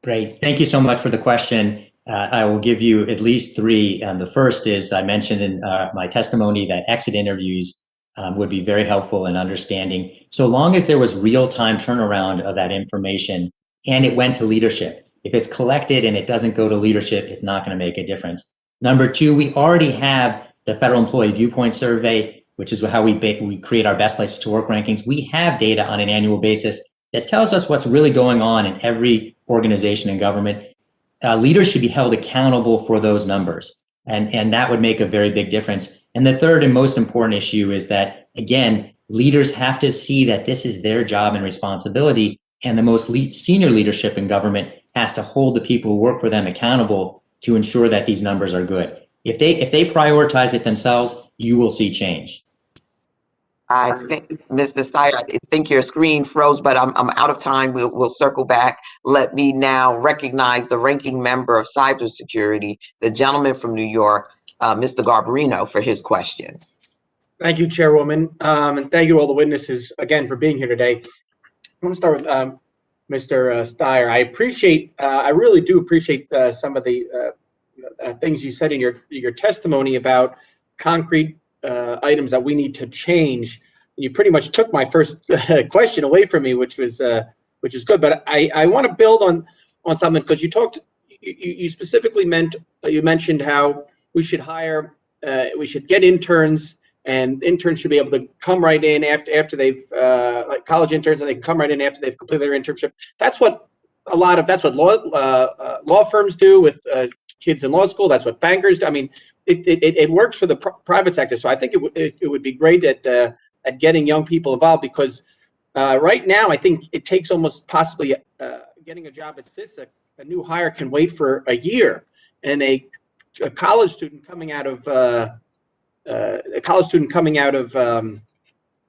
Great. Thank you so much for the question. I will give you at least three. The first is, I mentioned in my testimony that exit interviews would be very helpful in understanding, so long as there was real-time turnaround of that information and it went to leadership. If it's collected and it doesn't go to leadership, it's not going to make a difference. Number two, we already have the Federal Employee Viewpoint Survey, which is how we create our best places to work rankings. We have data on an annual basis that tells us what's really going on in every organization and government. Leaders should be held accountable for those numbers, and that would make a very big difference. And the third and most important issue is that, again, leaders have to see that this is their job and responsibility, and the most senior leadership in government has to hold the people who work for them accountable to ensure that these numbers are good. If they prioritize it themselves, you will see change. I think, Mr. Steyer, I think your screen froze, but I'm out of time. We'll circle back. Let me now recognize the ranking member of Cybersecurity, the gentleman from New York, Mr. Garbarino, for his questions. Thank you, Chairwoman, and thank you to all the witnesses again for being here today. I'm going to start with Mr. Steyer. I really do appreciate some of the things you said in your testimony about concrete items that we need to change. You pretty much took my first question away from me, which is good. But I want to build on something, because you specifically mentioned how we should hire, we should get interns, and interns should be able to come right in after they've like college interns, and they can come right in after they've completed their internship. That's what law firms do with kids in law school. That's what bankers do. I mean, it works for the private sector. So I think it would be great at getting young people involved, because right now I think it takes almost possibly getting a job at CISA. A new hire can wait for a year, and a college student coming out of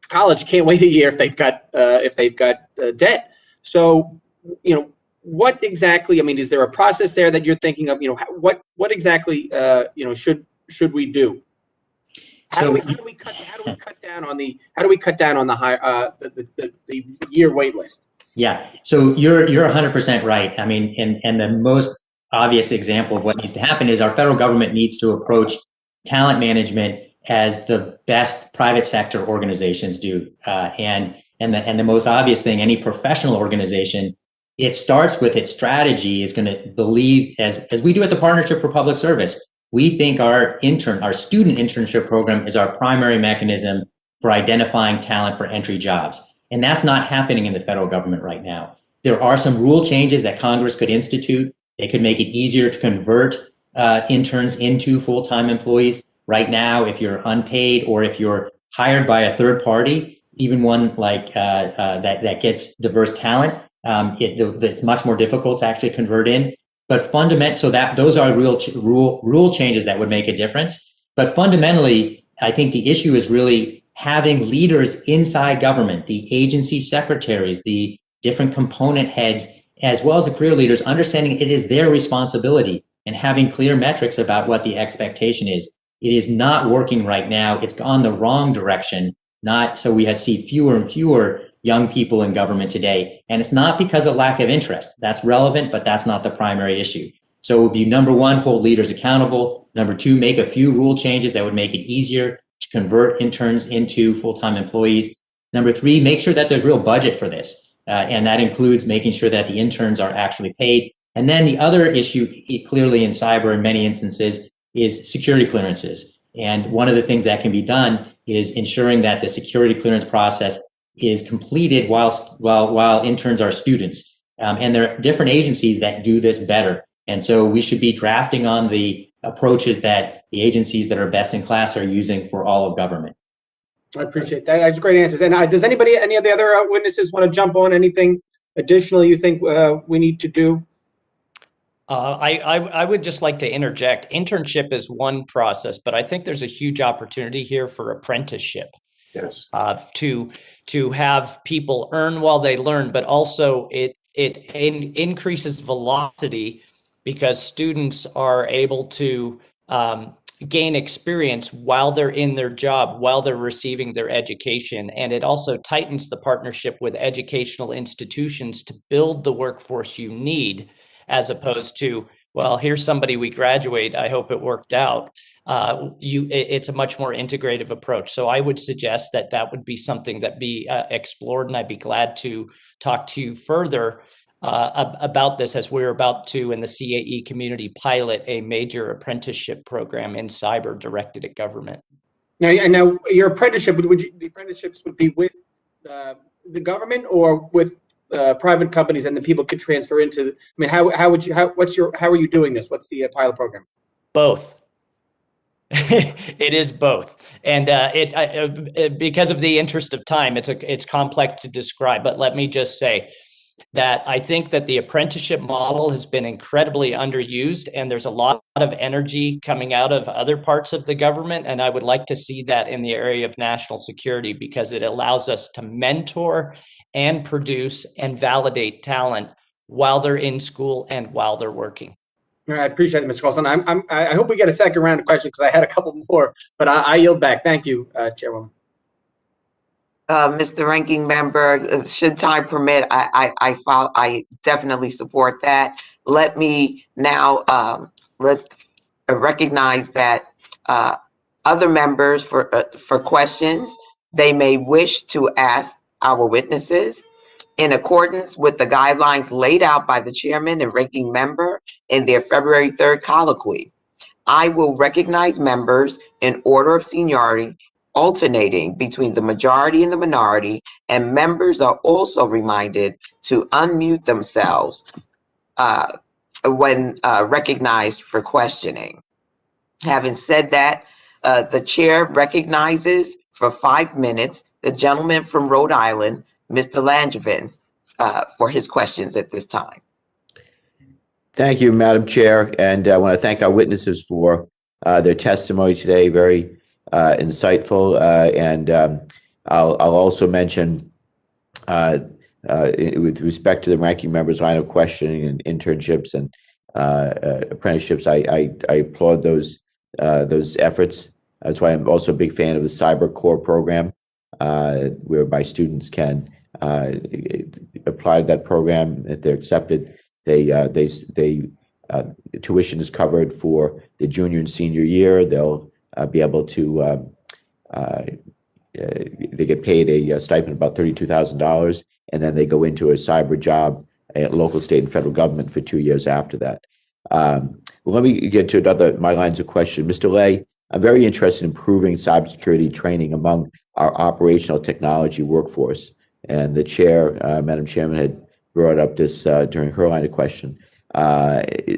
college can't wait a year if they've got debt. So, what exactly? I mean, is there a process there that you're thinking of? What exactly should we do? How do we cut down on the year wait list? Yeah, so you're 100% right. I mean, and the most obvious example of what needs to happen is our federal government needs to approach talent management as the best private sector organizations do. And the most obvious thing, any professional organization, it starts with its strategy is going to believe, as we do at the Partnership for Public Service, we think our student internship program is our primary mechanism for identifying talent for entry jobs. And that's not happening in the federal government right now. There are some rule changes that Congress could institute. They could make it easier to convert interns into full-time employees. Right now, if you're unpaid or if you're hired by a third party, even one like that gets diverse talent, it's much more difficult to actually convert in. But those are rule changes that would make a difference. But fundamentally, I think the issue is really having leaders inside government, the agency secretaries, the different component heads, as well as the career leaders, understanding it is their responsibility and having clear metrics about what the expectation is. It is not working right now. It's gone the wrong direction. So we see fewer and fewer young people in government today. And it's not because of lack of interest. That's relevant, but that's not the primary issue. So it would be, number one, hold leaders accountable. Number two, make a few rule changes that would make it easier to convert interns into full-time employees. Number three, make sure that there's real budget for this. And that includes making sure that the interns are actually paid. And then the other issue, clearly in cyber in many instances, is security clearances. And one of the things that can be done is ensuring that the security clearance process is completed while interns are students. And there are different agencies that do this better. And so we should be drafting on the approaches that the agencies that are best in class are using for all of government. I appreciate that. That's great answers. And does any of the other witnesses want to jump on anything additional you think we need to do? I would just like to interject. Internship is one process, but I think there's a huge opportunity here for apprenticeship. Yes. To have people earn while they learn, but also it increases velocity because students are able to gain experience while they're in their job, while they're receiving their education. And it also tightens the partnership with educational institutions to build the workforce you need, as opposed to, well, here's somebody we graduate, I hope it worked out. It's a much more integrative approach. So I would suggest that would be something that be explored, and I'd be glad to talk to you further about this, as we're about to, in the CAE community, pilot a major apprenticeship program in cyber directed at government. Now your apprenticeship, the apprenticeships would be with the government or with private companies, and the people could transfer into. I mean, how are you doing this? What's the pilot program? Both. It is both, and because of the interest of time, it's complex to describe. But let me just say, that I think that the apprenticeship model has been incredibly underused, and there's a lot of energy coming out of other parts of the government. And I would like to see that in the area of national security, because it allows us to mentor and produce and validate talent while they're in school and while they're working. I appreciate it, Mr. Colson. I hope we get a second round of questions, because I had a couple more, but I yield back. Thank you, Chairwoman. Mr. Ranking Member, should time permit, I definitely support that. Let me now recognize that other members for questions they may wish to ask our witnesses in accordance with the guidelines laid out by the chairman and ranking member in their February 3rd colloquy. I will recognize members in order of seniority, alternating between the majority and the minority, and members are also reminded to unmute themselves when recognized for questioning. Having said that, the chair recognizes for 5 minutes the gentleman from Rhode Island, Mr. Langevin, for his questions at this time. Thank you, Madam Chair, and I want to thank our witnesses for their testimony today. Very insightful, and I'll also mention, with respect to the ranking member's line of questioning and internships and apprenticeships, I applaud those efforts. That's why I'm also a big fan of the Cyberorg program, whereby students can apply to that program. If they're accepted, tuition is covered for the junior and senior year. They'll be able to they get paid a stipend of about $32,000, and then they go into a cyber job at local, state, and federal government for 2 years after that. Well, let me get to my lines of question. Mr. Lay, I'm very interested in improving cybersecurity training among our operational technology workforce. And the chair, Madam Chairman, had brought up this during her line of question.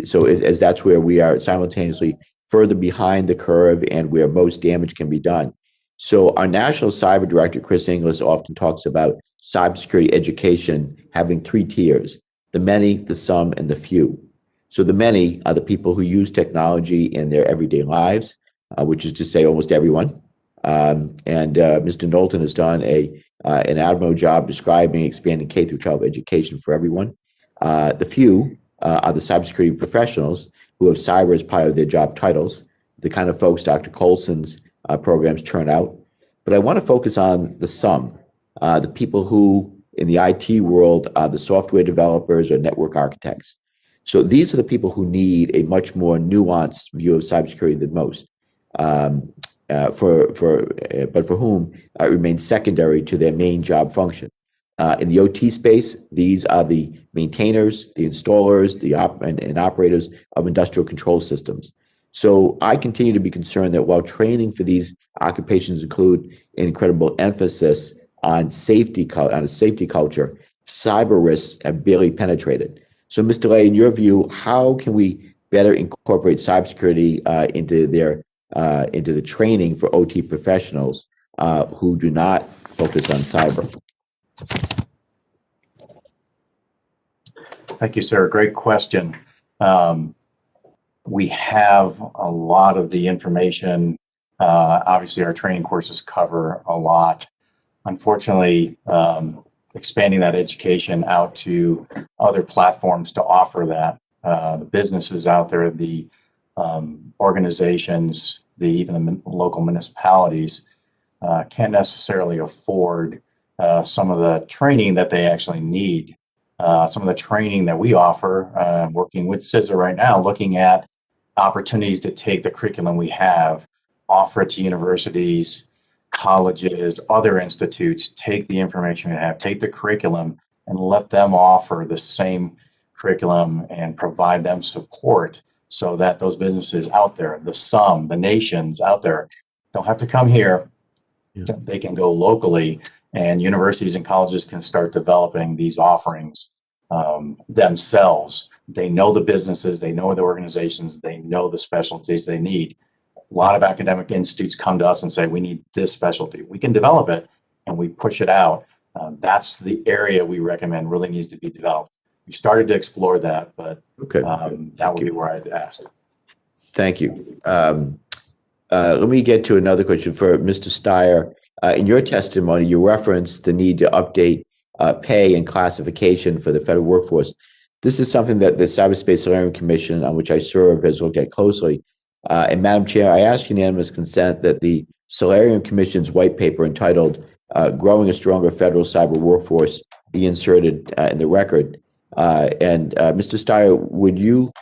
So as that's where we are simultaneously further behind the curve and where most damage can be done. So our National Cyber Director, Chris Inglis, often talks about cybersecurity education having 3 tiers: the many, the some, and the few. So the many are the people who use technology in their everyday lives, which is to say almost everyone. Mr. Knowlton has done an admirable job describing expanding K-12 education for everyone. The few are the cybersecurity professionals who have cyber as part of their job titles, the kind of folks Dr. Colson's programs turn out. But I want to focus on the some, the people who in the IT world are the software developers or network architects. So these are the people who need a much more nuanced view of cybersecurity than most, but for whom it remains secondary to their main job function. In the OT space, these are the maintainers, the installers, and operators of industrial control systems. So I continue to be concerned that while training for these occupations include an incredible emphasis on safety, on a safety culture, cyber risks have barely penetrated. So, Mr. Lay, in your view, how can we better incorporate cybersecurity into the training for OT professionals who do not focus on cyber? Thank you, sir. Great question. We have a lot of the information. Obviously, our training courses cover a lot. Unfortunately, expanding that education out to other platforms to offer that, the businesses out there, the organizations, even the local municipalities can't necessarily afford some of the training that they actually need. Some of the training that we offer, working with CISA right now, looking at opportunities to take the curriculum we have, offer it to universities, colleges, other institutes, take the information we have, take the curriculum and let them offer the same curriculum and provide them support so that those businesses out there, the nations out there, don't have to come here. Yeah. They can go locally, and universities and colleges can start developing these offerings themselves. They know the businesses, they know the organizations, they know the specialties they need. A lot of academic institutes come to us and say, we need this specialty. We can develop it and we push it out. That's the area we recommend really needs to be developed. We started to explore that, but Okay. that would be where I'd ask. Thank you. Let me get to another question for Mr. Steyer. In your testimony, you referenced the need to update pay and classification for the federal workforce. This is something that the Cyberspace Solarium Commission, on which I serve, has looked at closely. And Madam Chair, I ask unanimous consent that the Solarium Commission's white paper entitled Growing a Stronger Federal Cyber Workforce be inserted in the record. Mr. Steyer, would you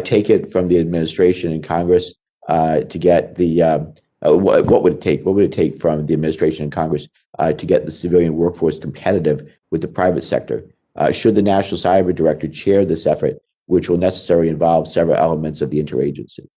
take it from the administration and Congress to get the what would it take? What would it take from the administration and Congress to get the civilian workforce competitive with the private sector? Should the National Cyber Director chair this effort, which will necessarily involve several elements of the interagency?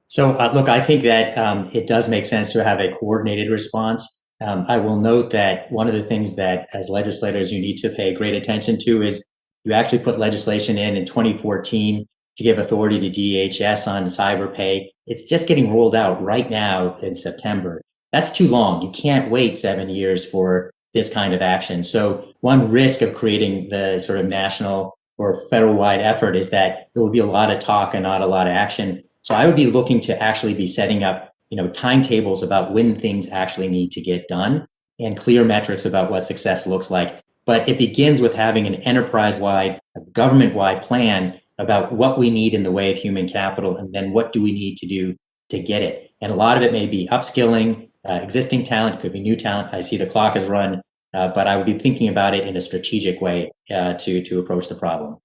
So, look, I think that it does make sense to have a coordinated response. I will note that one of the things that as legislators you need to pay great attention to is you actually put legislation in 2014 to give authority to DHS on cyber pay. It's just getting rolled out right now in September. That's too long. You can't wait 7 years for this kind of action. So one risk of creating the sort of national or federal-wide effort is that there will be a lot of talk and not a lot of action. So I would be looking to actually be setting up, timetables about when things actually need to get done and clear metrics about what success looks like. But it begins with having an enterprise-wide, a government-wide plan about what we need in the way of human capital, and then what do we need to do to get it. And a lot of it may be upskilling existing talent, could be new talent. I see the clock has run, but I would be thinking about it in a strategic way to approach the problem.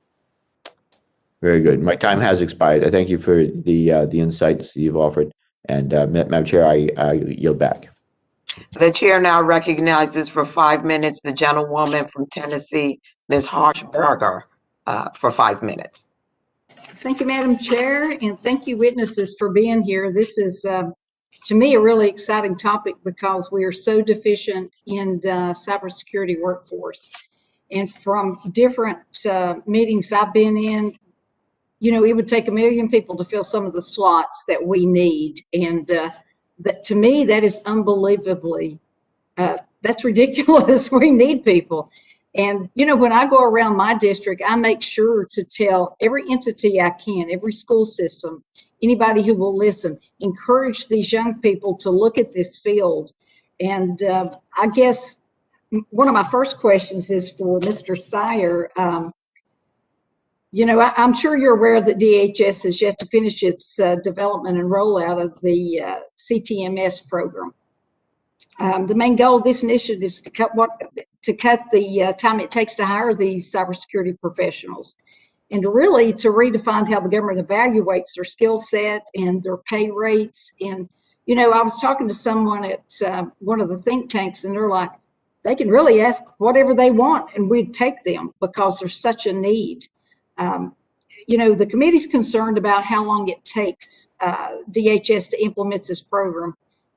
Very good. My time has expired. I thank you for the insights you've offered. And Madam Chair, I yield back. The chair now recognizes for 5 minutes the gentlewoman from Tennessee, Ms. Harshberger, for 5 minutes. Thank you, Madam Chair, and thank you, witnesses, for being here. This is, to me, a really exciting topic because we are so deficient in the cybersecurity workforce. And from different meetings I've been in, it would take 1 million people to fill some of the slots that we need. And that, to me, that is unbelievably, that's ridiculous. We need people. And, when I go around my district, I make sure to tell every entity I can, every school system, anybody who will listen, encourage these young people to look at this field. And I guess one of my first questions is for Mr. Steyer. I'm sure you're aware that DHS has yet to finish its development and rollout of the CTMS program. The main goal of this initiative is to cut the time it takes to hire these cybersecurity professionals, and to redefine how the government evaluates their skill set and their pay rates. And I was talking to someone at one of the think tanks, and they're like, they can really ask whatever they want, and we'd take them because there's such a need. The committee's concerned about how long it takes DHS to implement this program,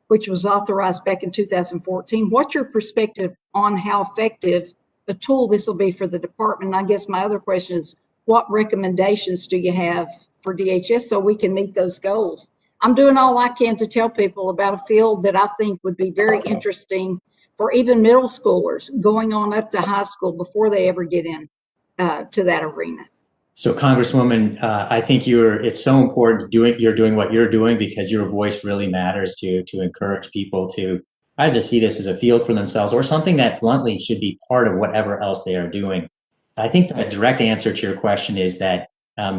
which was authorized back in 2014. What's your perspective on how effective a tool this will be for the department? And I guess my other question is, what recommendations do you have for DHS so we can meet those goals? I'm doing all I can to tell people about a field that I think would be very interesting for even middle schoolers going on up to high school before they ever get in to that arena. So, Congresswoman, I think it's so important you're doing what you're doing, because your voice really matters to encourage people to either see this as a field for themselves or something that bluntly should be part of whatever else they are doing. I think the direct answer to your question is that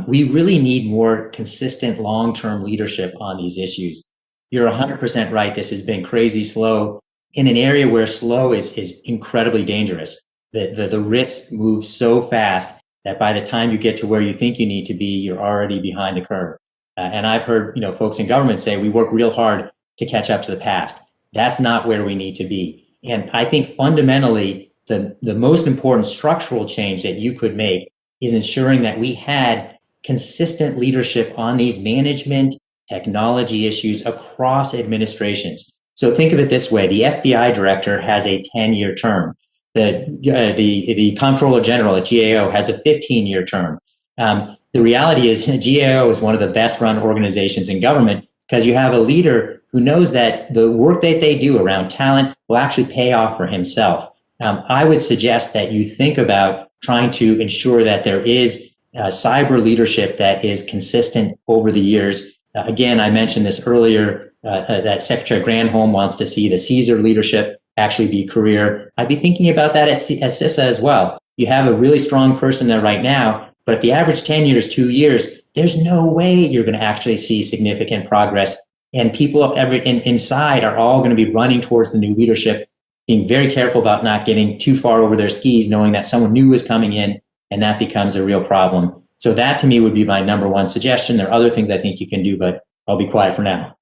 we really need more consistent long-term leadership on these issues. You're 100% right. This has been crazy slow in an area where slow is incredibly dangerous. The risk moves so fast that by the time you get to where you think you need to be, you're already behind the curve. And I've heard, folks in government say we work real hard to catch up to the past. That's not where we need to be. And I think fundamentally, the most important structural change that you could make is ensuring that we had consistent leadership on these management technology issues across administrations. So think of it this way: the FBI director has a 10-year term. The Comptroller General at GAO has a 15-year term. The reality is GAO is one of the best run organizations in government because you have a leader who knows that the work that they do around talent will actually pay off for himself. I would suggest that you think about trying to ensure that there is cyber leadership that is consistent over the years. Again, I mentioned this earlier, that Secretary Granholm wants to see the CSER leadership actually be career. I'd be thinking about that at CISA as well. You have a really strong person there right now, but if the average tenure is 2 years, there's no way you're going to actually see significant progress. And people inside are all going to be running towards the new leadership, being very careful about not getting too far over their skis, knowing that someone new is coming in, and that becomes a real problem. So that to me would be my number one suggestion. There are other things I think you can do, but I'll be quiet for now.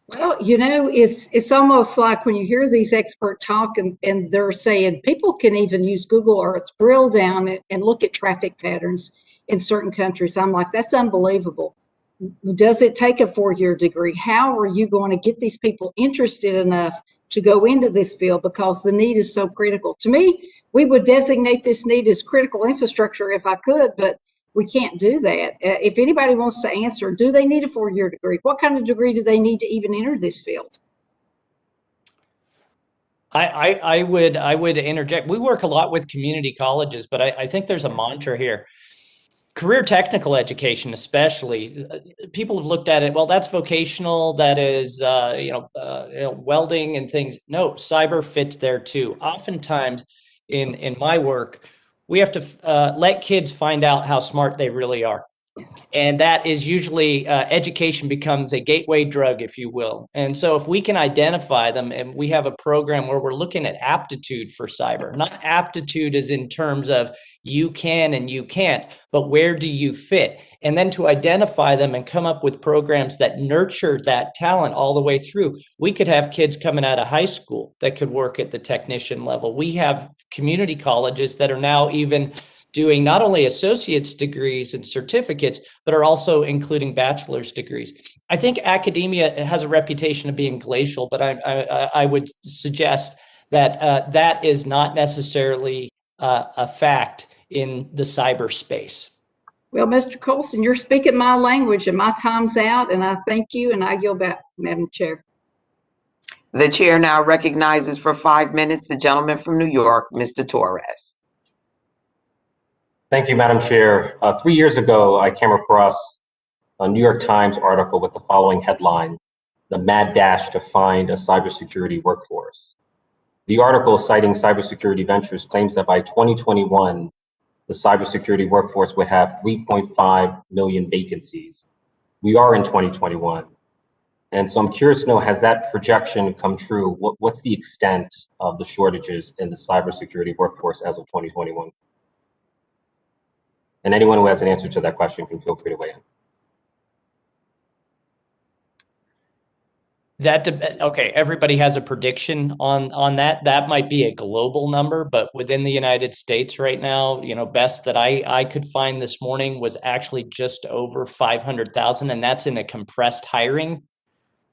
Well, you know, it's almost like when you hear these experts talk and they're saying people can even use Google Earth, drill down and look at traffic patterns in certain countries. I'm like, that's unbelievable. Does it take a 4-year degree? How are you going to get these people interested enough to go into this field, because the need is so critical? To me, we would designate this need as critical infrastructure if I could, but we can't do that. If anybody wants to answer, do they need a 4-year degree? What kind of degree do they need to even enter this field? I would interject. We work a lot with community colleges, but I think there's a mantra here. Career technical education, especially, people have looked at it, well, that's vocational, that is, welding and things. No, cyber fits there too. Oftentimes in my work, we have to let kids find out how smart they really are. And that is usually education becomes a gateway drug, if you will. And so if we can identify them, and we have a program where we're looking at aptitude for cyber, not aptitude as in terms of you can and you can't, but where do you fit? And then to identify them and come up with programs that nurture that talent all the way through. We could have kids coming out of high school that could work at the technician level. We have community colleges that are now even doing not only associate's degrees and certificates, but are also including bachelor's degrees. I think academia has a reputation of being glacial, but I would suggest that that is not necessarily a fact in the cyberspace. Well, Mr. Colson, you're speaking my language, and my time's out, and I thank you, and I yield back, Madam Chair. The chair now recognizes for 5 minutes the gentleman from New York, Mr. Torres. Thank you, Madam Chair. 3 years ago, I came across a New York Times article with the following headline: "The Mad Dash to Find a Cybersecurity Workforce." The article, citing Cybersecurity Ventures, claims that by 2021, the cybersecurity workforce would have 3.5 million vacancies. We are in 2021. And so I'm curious to know, has that projection come true? What's the extent of the shortages in the cybersecurity workforce as of 2021? And anyone who has an answer to that question can feel free to weigh in. Okay, everybody has a prediction on that. That might be a global number, but within the United States right now, best that I could find this morning was actually just over 500,000, and that's in a compressed hiring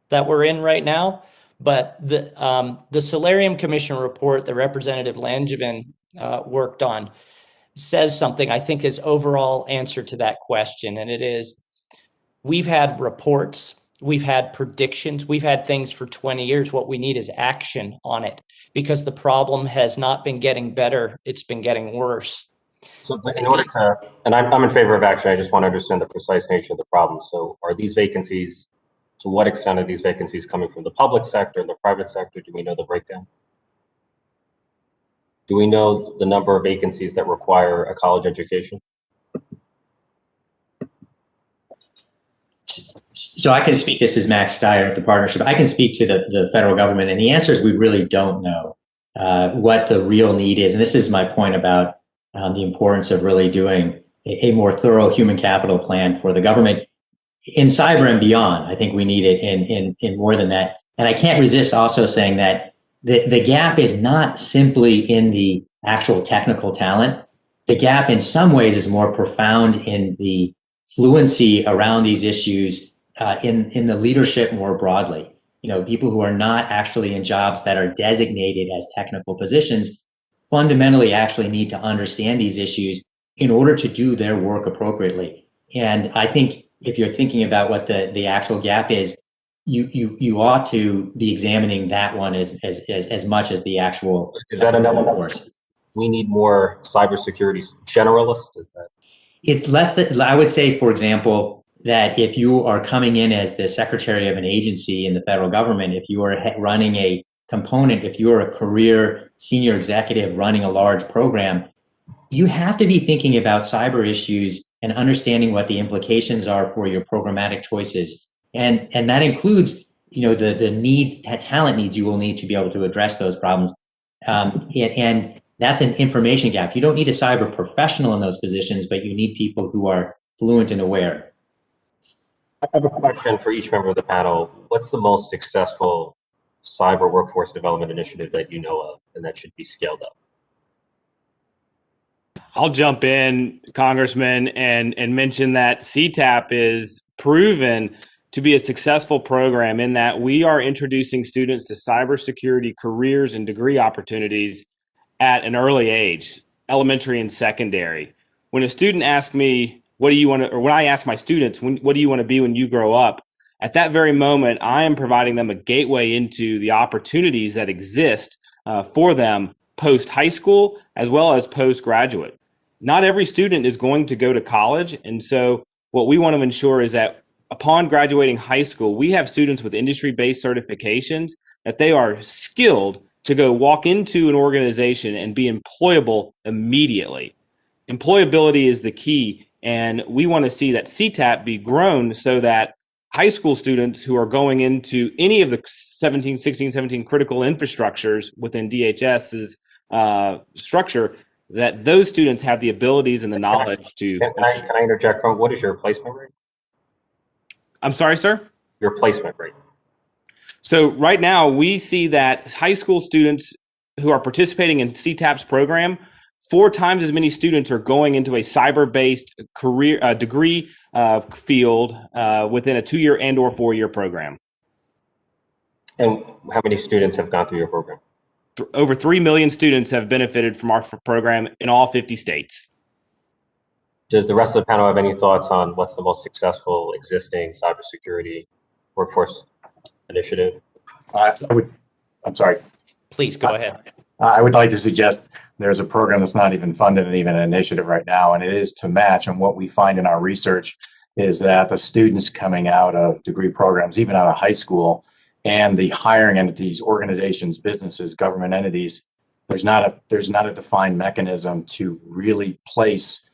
that we're in right now. But the Solarium Commission report that Representative Langevin worked on says something I think is overall answer to that question, and it is, we've had reports, we've had predictions, we've had things for 20 years. What we need is action on it, because the problem has not been getting better, it's been getting worse. So in order to, and I'm in favor of action, I just want to understand the precise nature of the problem. So are these vacancies, to what extent are these vacancies coming from the public sector and the private sector? Do we know the breakdown? Do we know the number of vacancies that require a college education? So I can speak, this is Max Steyer at the partnership. I can speak to the federal government, and the answer is we really don't know what the real need is. And this is my point about the importance of really doing a more thorough human capital plan for the government in cyber and beyond. I think we need it in more than that. And I can't resist also saying that the gap is not simply in the actual technical talent. The gap in some ways is more profound in the fluency around these issues in the leadership more broadly. People who are not actually in jobs that are designated as technical positions fundamentally actually need to understand these issues in order to do their work appropriately. And I think if you're thinking about what the actual gap is, you ought to be examining that one as much as the actual. Is that enough? Course. We need more cybersecurity generalists. Is that? It's less that I would say, for example, that if you are coming in as the secretary of an agency in the federal government, if you are running a component, if you're a career senior executive running a large program, you have to be thinking about cyber issues and understanding what the implications are for your programmatic choices. And that includes, the needs, talent needs you will need to be able to address those problems. And that's an information gap. You don't need a cyber professional in those positions, but you need people who are fluent and aware. I have a question for each member of the panel. What's the most successful cyber workforce development initiative that you know of and that should be scaled up? I'll jump in, Congressman, and mention that CTAP is proven to be a successful program in that we are introducing students to cybersecurity careers and degree opportunities at an early age, elementary and secondary. When a student asks me, what do you want to, or when I ask my students, what do you want to be when you grow up? At that very moment, I am providing them a gateway into the opportunities that exist for them post high school as well as postgraduate. Not every student is going to go to college. And so what we want to ensure is that upon graduating high school, we have students with industry-based certifications that they are skilled to go walk into an organization and be employable immediately. Employability is the key. And we want to see that CTAP be grown so that high school students who are going into any of the 17 critical infrastructures within DHS's structure, that those students have the abilities and the knowledge to. Can I interject from what is your placement rate? I'm sorry, sir? Your placement rate. So right now we see that high school students who are participating in CTAP's program, 4 times as many students are going into a cyber-based career degree field within a 2-year and or 4-year program. And how many students have gone through your program? Over 3 million students have benefited from our program in all 50 states. Does the rest of the panel have any thoughts on what's the most successful existing cybersecurity workforce initiative? I'm sorry. Please go ahead. I would like to suggest there's a program that's not even funded and even an initiative right now, and it is to match. And what we find in our research is that the students coming out of degree programs, even out of high school, and the hiring entities, organizations, businesses, government entities, there's not a defined mechanism to really place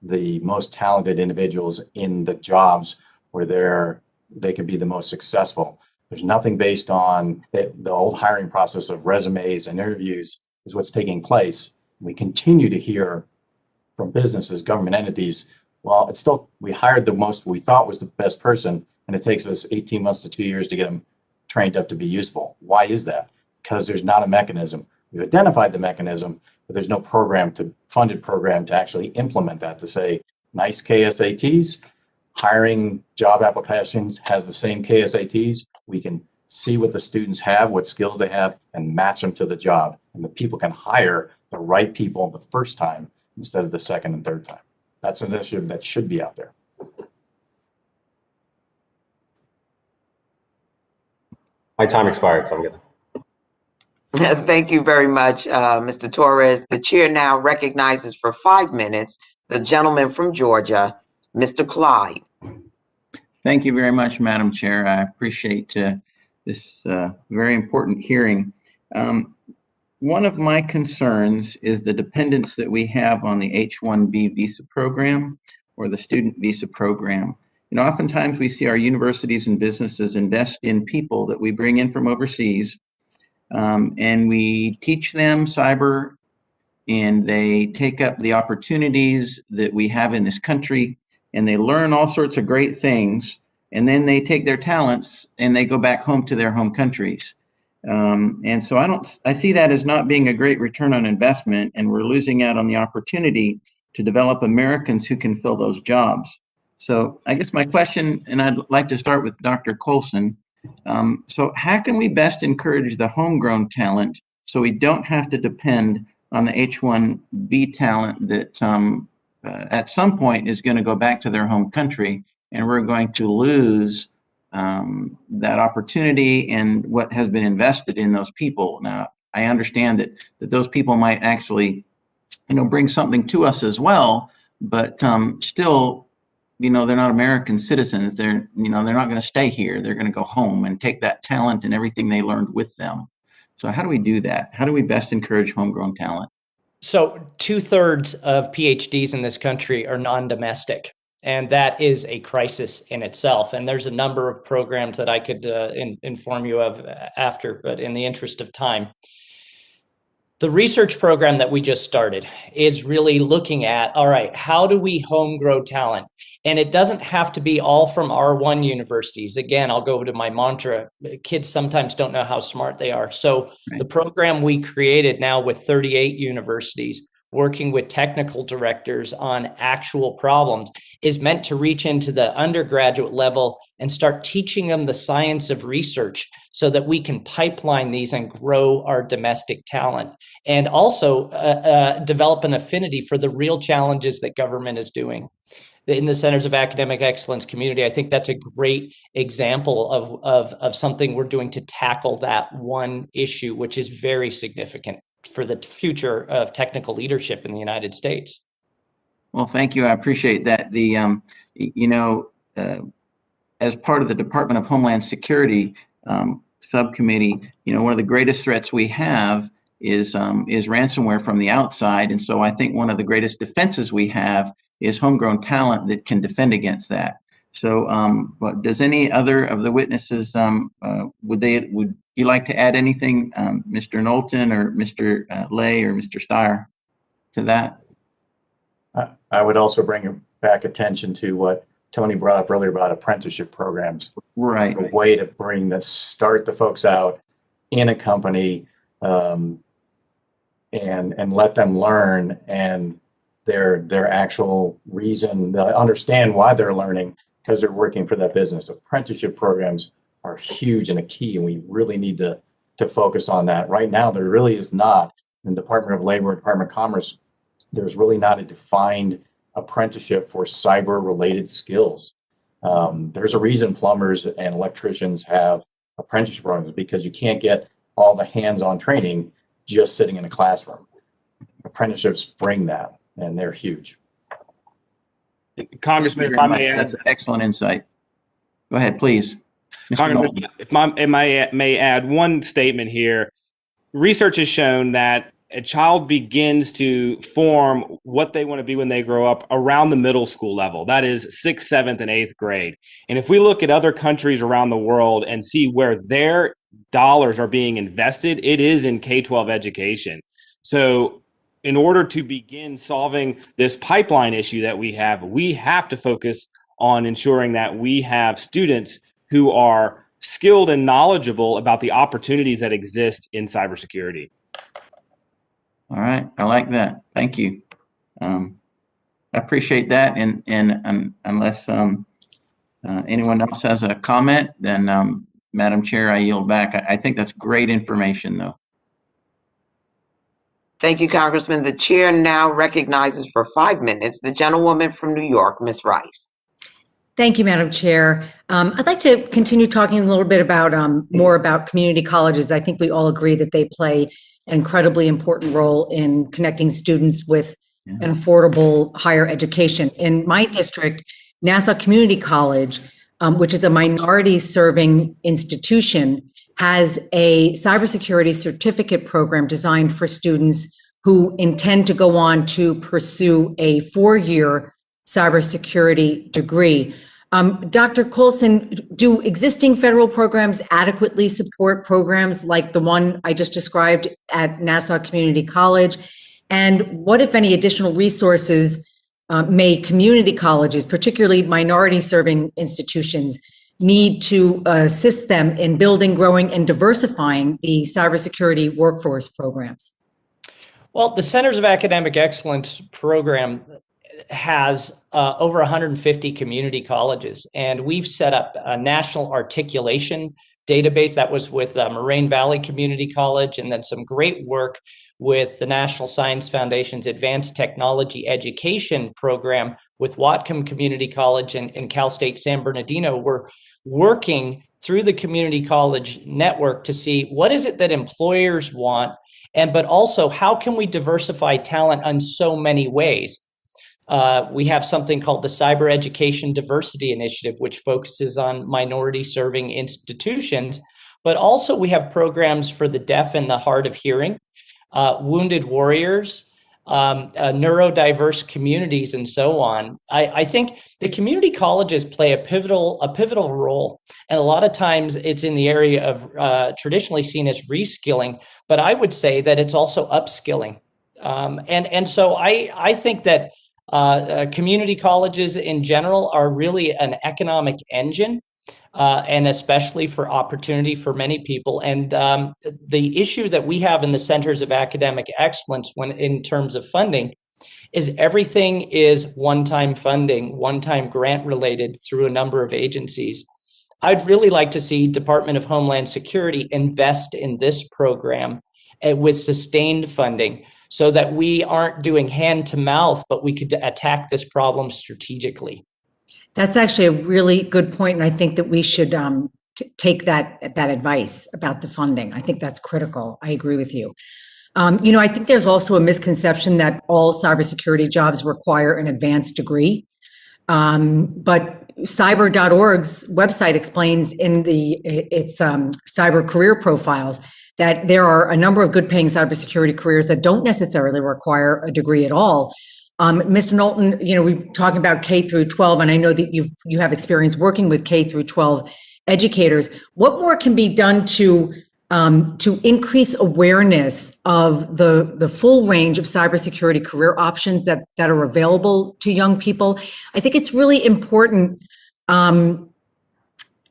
the most talented individuals in the jobs where they can be the most successful. There's nothing based on the old hiring process of resumes and interviews is what's taking place. We continue to hear from businesses, government entities, well, we hired the most we thought was the best person, and it takes us 18 months to 2 years to get them trained up to be useful. Why is that? Because there's not a mechanism. We've identified the mechanism, but there's no funded program to actually implement that, to say, nice KSATs, hiring job applications has the same KSATs. We can see what the students have, what skills they have, and match them to the job. And the people can hire the right people the first time instead of the second and third time. That's an initiative that should be out there. My time expired, so I'm gonna. Thank you very much, Mr. Torres. The chair now recognizes for 5 minutes the gentleman from Georgia, Mr. Clyde. Thank you very much, Madam Chair. I appreciate this very important hearing. One of my concerns is the dependence that we have on the H-1B visa program or the student visa program. Oftentimes we see our universities and businesses invest in people that we bring in from overseas, and we teach them cyber, and they take up the opportunities that we have in this country, and they learn all sorts of great things, and then they take their talents and they go back home to their home countries. And so I see that as not being a great return on investment, and we're losing out on the opportunity to develop Americans who can fill those jobs. So I guess my question, and I'd like to start with Dr. Coulson. So how can we best encourage the homegrown talent so we don't have to depend on the H-1B talent that at some point is going to go back to their home country, and we're going to lose that opportunity and what has been invested in those people. Now, I understand that those people might actually, bring something to us as well, but still, they're not American citizens. They're not going to stay here. They're going to go home and take that talent and everything they learned with them. So how do we do that? How do we best encourage homegrown talent? So 2/3 of PhDs in this country are non-domestic, and that is a crisis in itself. And there's a number of programs that I could inform you of after, but in the interest of time. The research program that we just started is really looking at, all right, how do we home grow talent? And it doesn't have to be all from R1 universities. Again, I'll go to my mantra, kids sometimes don't know how smart they are. So the program we created now with 38 universities, working with technical directors on actual problems, is meant to reach into the undergraduate level and start teaching them the science of research so that we can pipeline these and grow our domestic talent, and also develop an affinity for the real challenges that government is doing. In the Centers of Academic Excellence community, I think that's a great example of something we're doing to tackle that one issue, which is very significant for the future of technical leadership in the United States. Well, thank you. I appreciate that. As part of the Department of Homeland Security subcommittee, one of the greatest threats we have is ransomware from the outside. And so I think one of the greatest defenses we have is homegrown talent that can defend against that. So but does any other of the witnesses, would you like to add anything, Mr. Knowlton or Mr. Lay or Mr. Steyer, to that? I would also bring back attention to what Tony brought up earlier about apprenticeship programs. Right. It's a way to start the folks out in a company and let them learn, and their actual reason, they'll understand why they're learning because they're working for that business. Apprenticeship programs are huge and a key, and we really need to focus on that. Right now, there really is not, in the Department of Labor, Department of Commerce, there's really not a defined apprenticeship for cyber-related skills. There's a reason plumbers and electricians have apprenticeship programs, because you can't get all the hands-on training just sitting in a classroom. Apprenticeships bring that, and they're huge. Congressman, if I may add, that's excellent insight. Go ahead, please. Congressman, if I may add one statement here. Research has shown that a child begins to form what they want to be when they grow up around the middle school level. That is 6th, 7th, and 8th grade. And if we look at other countries around the world and see where their dollars are being invested, it is in K-12 education. So in order to begin solving this pipeline issue that we have to focus on ensuring that we have students who are skilled and knowledgeable about the opportunities that exist in cybersecurity. All right, I like that. Thank you. I appreciate that. And unless anyone else has a comment, then Madam Chair, I yield back. I think that's great information, though. Thank you, Congressman. The chair now recognizes for 5 minutes the gentlewoman from New York, Ms. Rice. Thank you, Madam Chair. I'd like to continue talking a little bit about more about community colleges. I think we all agree that they play an incredibly important role in connecting students with an affordable higher education. In my district, Nassau Community College, which is a minority serving institution, has a cybersecurity certificate program designed for students who intend to go on to pursue a 4-year cybersecurity degree. Dr. Coulson, do existing federal programs adequately support programs like the one I just described at Nassau Community College? And what, if any, additional resources may community colleges, particularly minority-serving institutions, need to assist them in building, growing, and diversifying the cybersecurity workforce programs? Well, the Centers of Academic Excellence program has over 150 community colleges, and we've set up a national articulation database that was with Moraine Valley Community College, and then some great work with the National Science Foundation's Advanced Technology Education program with Whatcom Community College and Cal State San Bernardino, working through the community college network to see what is it that employers want, but also how can we diversify talent in so many ways. We have something called the Cyber Education Diversity Initiative, which focuses on minority serving institutions, but also we have programs for the deaf and the hard of hearing, wounded warriors, neurodiverse communities, and so on. I think the community colleges play a pivotal role, and a lot of times it's in the area of traditionally seen as reskilling, but I would say that it's also upskilling. And so I think that community colleges in general are really an economic engine, and especially for opportunity for many people. And the issue that we have in the Centers of Academic Excellence when in terms of funding is everything is one-time funding, one-time grant related through a number of agencies. I'd really like to see Department of Homeland Security invest in this program with sustained funding so that we aren't doing hand to mouth, but we could attack this problem strategically. That's actually a really good point, and I think that we should take that advice about the funding. I think that's critical. I agree with you. I think there's also a misconception that all cybersecurity jobs require an advanced degree, but Cyber.org's website explains in its cyber career profiles that there are a number of good-paying cybersecurity careers that don't necessarily require a degree at all. Mr. Knowlton, we're talking about K through 12, and I know that you have experience working with K through 12 educators. What more can be done to increase awareness of the full range of cybersecurity career options that are available to young people? I think it's really important.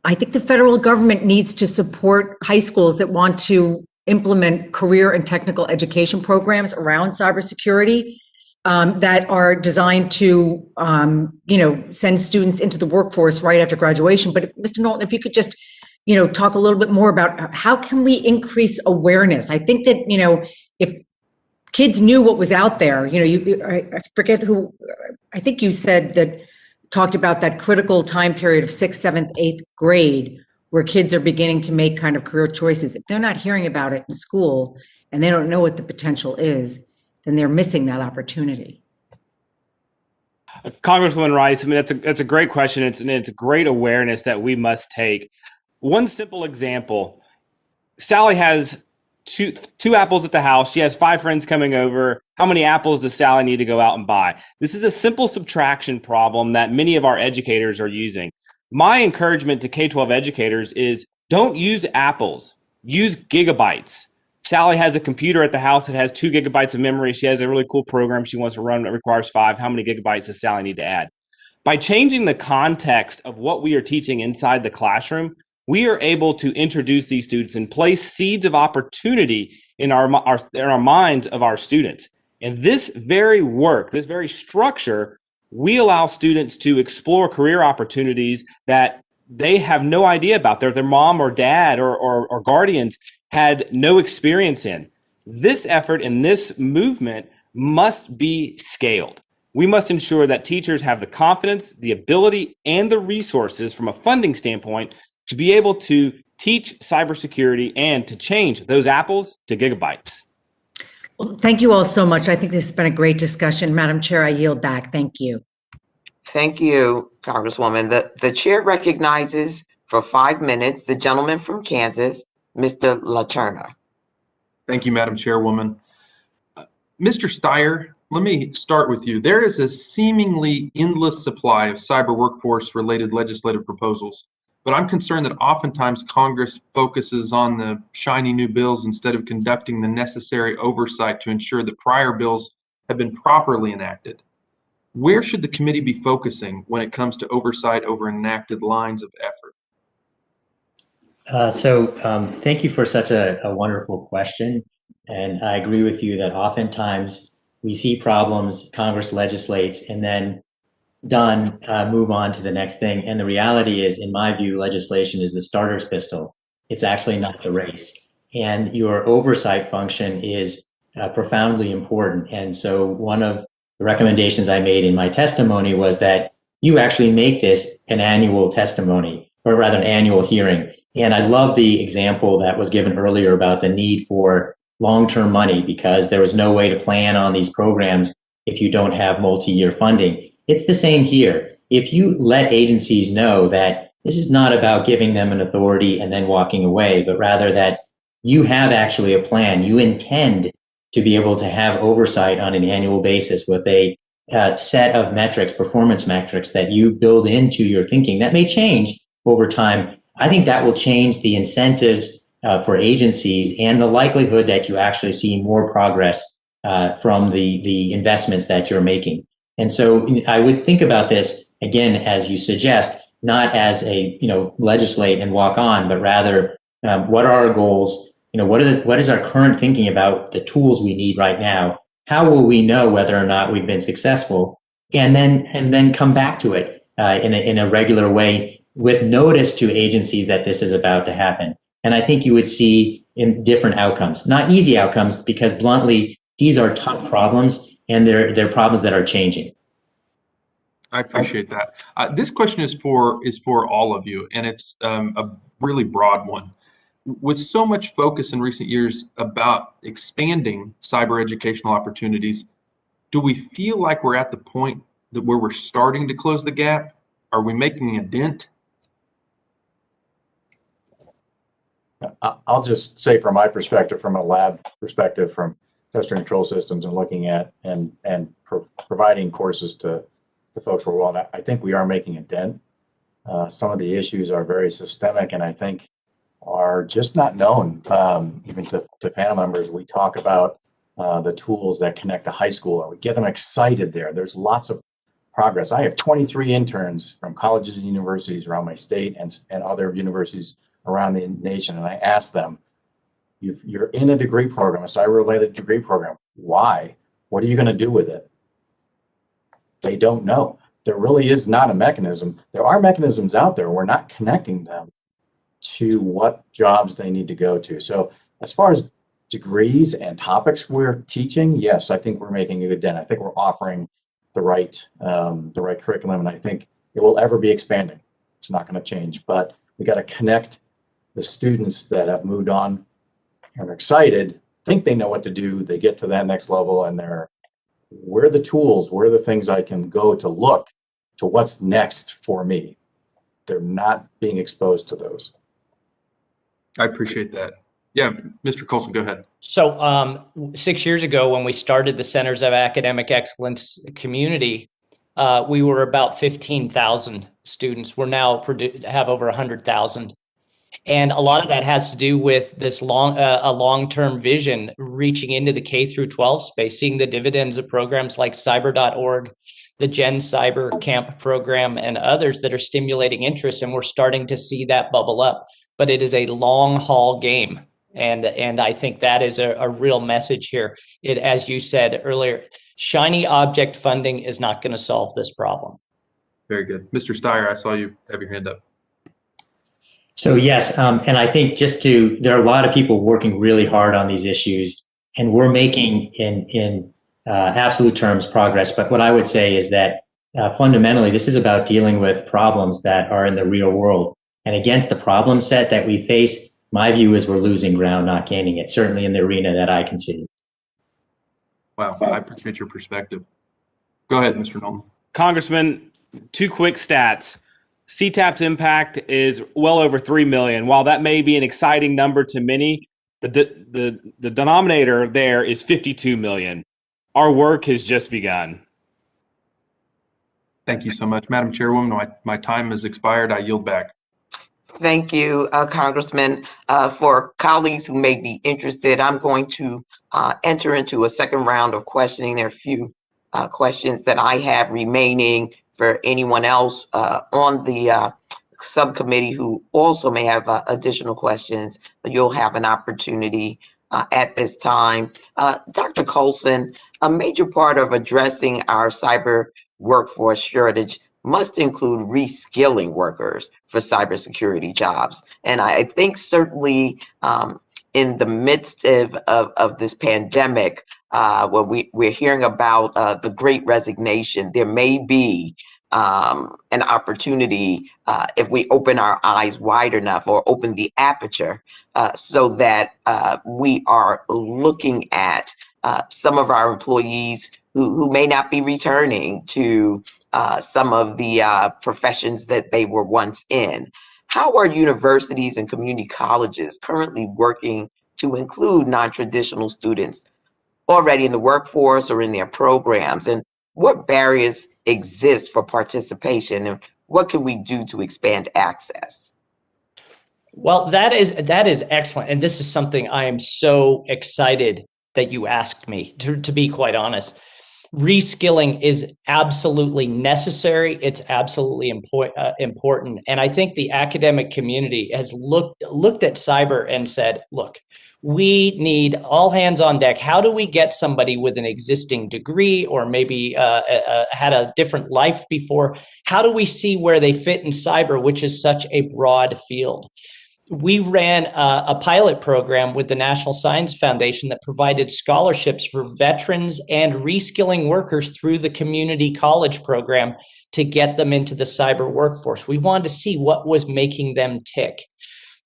I think the federal government needs to support high schools that want to implement career and technical education programs around cybersecurity that are designed to, send students into the workforce right after graduation. But Mr. Knowlton, if you could just, talk a little bit more about how can we increase awareness? I think that, if kids knew what was out there, I forget who, I think you said that, talked about that critical time period of 6th, 7th, 8th grade, where kids are beginning to make kind of career choices. If they're not hearing about it in school and they don't know what the potential is, then they're missing that opportunity. Congresswoman Rice, I mean, that's a great question. It's a great awareness that we must take. One simple example, Sally has two apples at the house. She has 5 friends coming over. How many apples does Sally need to go out and buy? This is a simple subtraction problem that many of our educators are using. My encouragement to K-12 educators is don't use apples, use gigabytes. Sally has a computer at the house that has 2 gigabytes of memory. She has a really cool program she wants to run that requires 5. How many gigabytes does Sally need to add? By changing the context of what we are teaching inside the classroom, we are able to introduce these students and place seeds of opportunity in our minds of our students. And this very work, this very structure, we allow students to explore career opportunities that they have no idea about. Their mom or dad or guardians had no experience in. This effort and this movement must be scaled. We must ensure that teachers have the confidence, the ability, and the resources from a funding standpoint to be able to teach cybersecurity and to change those apples to gigabytes. Well, thank you all so much. I think this has been a great discussion. Madam Chair, I yield back. Thank you. Thank you, Congresswoman. The chair recognizes for 5 minutes the gentleman from Kansas, Mr. LaTurna. Thank you, Madam Chairwoman. Mr. Steyer, let me start with you. There is a seemingly endless supply of cyber workforce-related legislative proposals, but I'm concerned that oftentimes Congress focuses on the shiny new bills instead of conducting the necessary oversight to ensure that prior bills have been properly enacted. Where should the committee be focusing when it comes to oversight over enacted lines of effort? Thank you for such a wonderful question. And I agree with you that oftentimes we see problems, Congress legislates, and then move on to the next thing. And the reality is, in my view, legislation is the starter's pistol. It's actually not the race. And your oversight function is profoundly important. And so one of the recommendations I made in my testimony was that you actually make this an annual testimony. or rather an annual hearing. And I love the example that was given earlier about the need for long-term money, because there was no way to plan on these programs if you don't have multi-year funding. It's the same here. If you let agencies know that this is not about giving them an authority and then walking away, but rather that you have actually a plan, you intend to be able to have oversight on an annual basis with a set of metrics, performance metrics that you build into your thinking that may change over time. I think that will change the incentives for agencies and the likelihood that you actually see more progress from the investments that you're making. And so I would think about this, again, as you suggest, not as a, legislate and walk on, but rather what are our goals? What is our current thinking about the tools we need right now? How will we know whether or not we've been successful? And then come back to it in a regular way with notice to agencies that this is about to happen. And I think you would see in different outcomes, not easy outcomes, because bluntly, these are tough problems and they're problems that are changing. I appreciate that. This question is for all of you, and it's a really broad one. With so much focus in recent years about expanding cyber educational opportunities, do we feel like we're at the point where we're starting to close the gap? Are we making a dent? I'll just say from my perspective, from a lab perspective, from test and control systems and looking at and providing courses to folks worldwide, I think we are making a dent. Some of the issues are very systemic and I think are just not known. Even to panel members, we talk about the tools that connect to high school and we get them excited there. There's lots of progress. I have 23 interns from colleges and universities around my state and other universities around the nation. And I ask them, you're in a degree program, a cyber-related degree program. Why? What are you going to do with it? They don't know. There really is not a mechanism. There are mechanisms out there. We're not connecting them to what jobs they need to go to. So as far as degrees and topics we're teaching, yes, I think we're making a good dent. I think we're offering the right curriculum, and I think it will ever be expanding. It's not going to change, but we got to connect the students that have moved on and are excited, think they know what to do, they get to that next level, and where are the tools, where are the things I can go to look to what's next for me? They're not being exposed to those. I appreciate that. Yeah, Mr. Colson, go ahead. So 6 years ago, when we started the Centers of Academic Excellence community, we were about 15,000 students. We're now have over 100,000. And a lot of that has to do with this long-term vision, reaching into the K through 12 space, seeing the dividends of programs like Cyber.org, the Gen Cyber Camp program, and others that are stimulating interest. And we're starting to see that bubble up. But it is a long haul game. And I think that is a real message here. It, as you said earlier, shiny object funding is not going to solve this problem. Very good. Mr. Steyer, I saw you have your hand up. So yes, and I think there are a lot of people working really hard on these issues, and we're making in absolute terms progress. But what I would say is that fundamentally, this is about dealing with problems that are in the real world. And against the problem set that we face, my view is we're losing ground, not gaining it, certainly in the arena that I can see. Wow, I appreciate your perspective. Go ahead, Mr. Knowlton. Congressman, 2 quick stats. CTAP's impact is well over 3 million. While that may be an exciting number to many, the denominator there is 52 million. Our work has just begun. Thank you so much. Madam Chairwoman, my time has expired. I yield back. Thank you, Congressman. For colleagues who may be interested, I'm going to enter into a second round of questioning. There are a few questions that I have remaining for anyone else on the subcommittee who also may have additional questions. You'll have an opportunity at this time. Dr. Colson, a major part of addressing our cyber workforce shortage must include reskilling workers for cybersecurity jobs. And I think certainly in the midst of this pandemic, when we're hearing about the Great Resignation, there may be an opportunity if we open our eyes wide enough or open the aperture so that we are looking at some of our employees who may not be returning to some of the professions that they were once in. How are universities and community colleges currently working to include non-traditional students already in the workforce or in their programs? And what barriers exist for participation, and what can we do to expand access? Well, that is excellent. And this is something I am so excited that you asked me, to be quite honest. Reskilling is absolutely necessary. It's absolutely important. And I think the academic community has looked at cyber and said, look, we need all hands on deck. How do we get somebody with an existing degree or maybe had a different life before? How do we see where they fit in cyber, which is such a broad field? We ran a pilot program with the National Science Foundation that provided scholarships for veterans and reskilling workers through the community college program to get them into the cyber workforce. We wanted to see what was making them tick.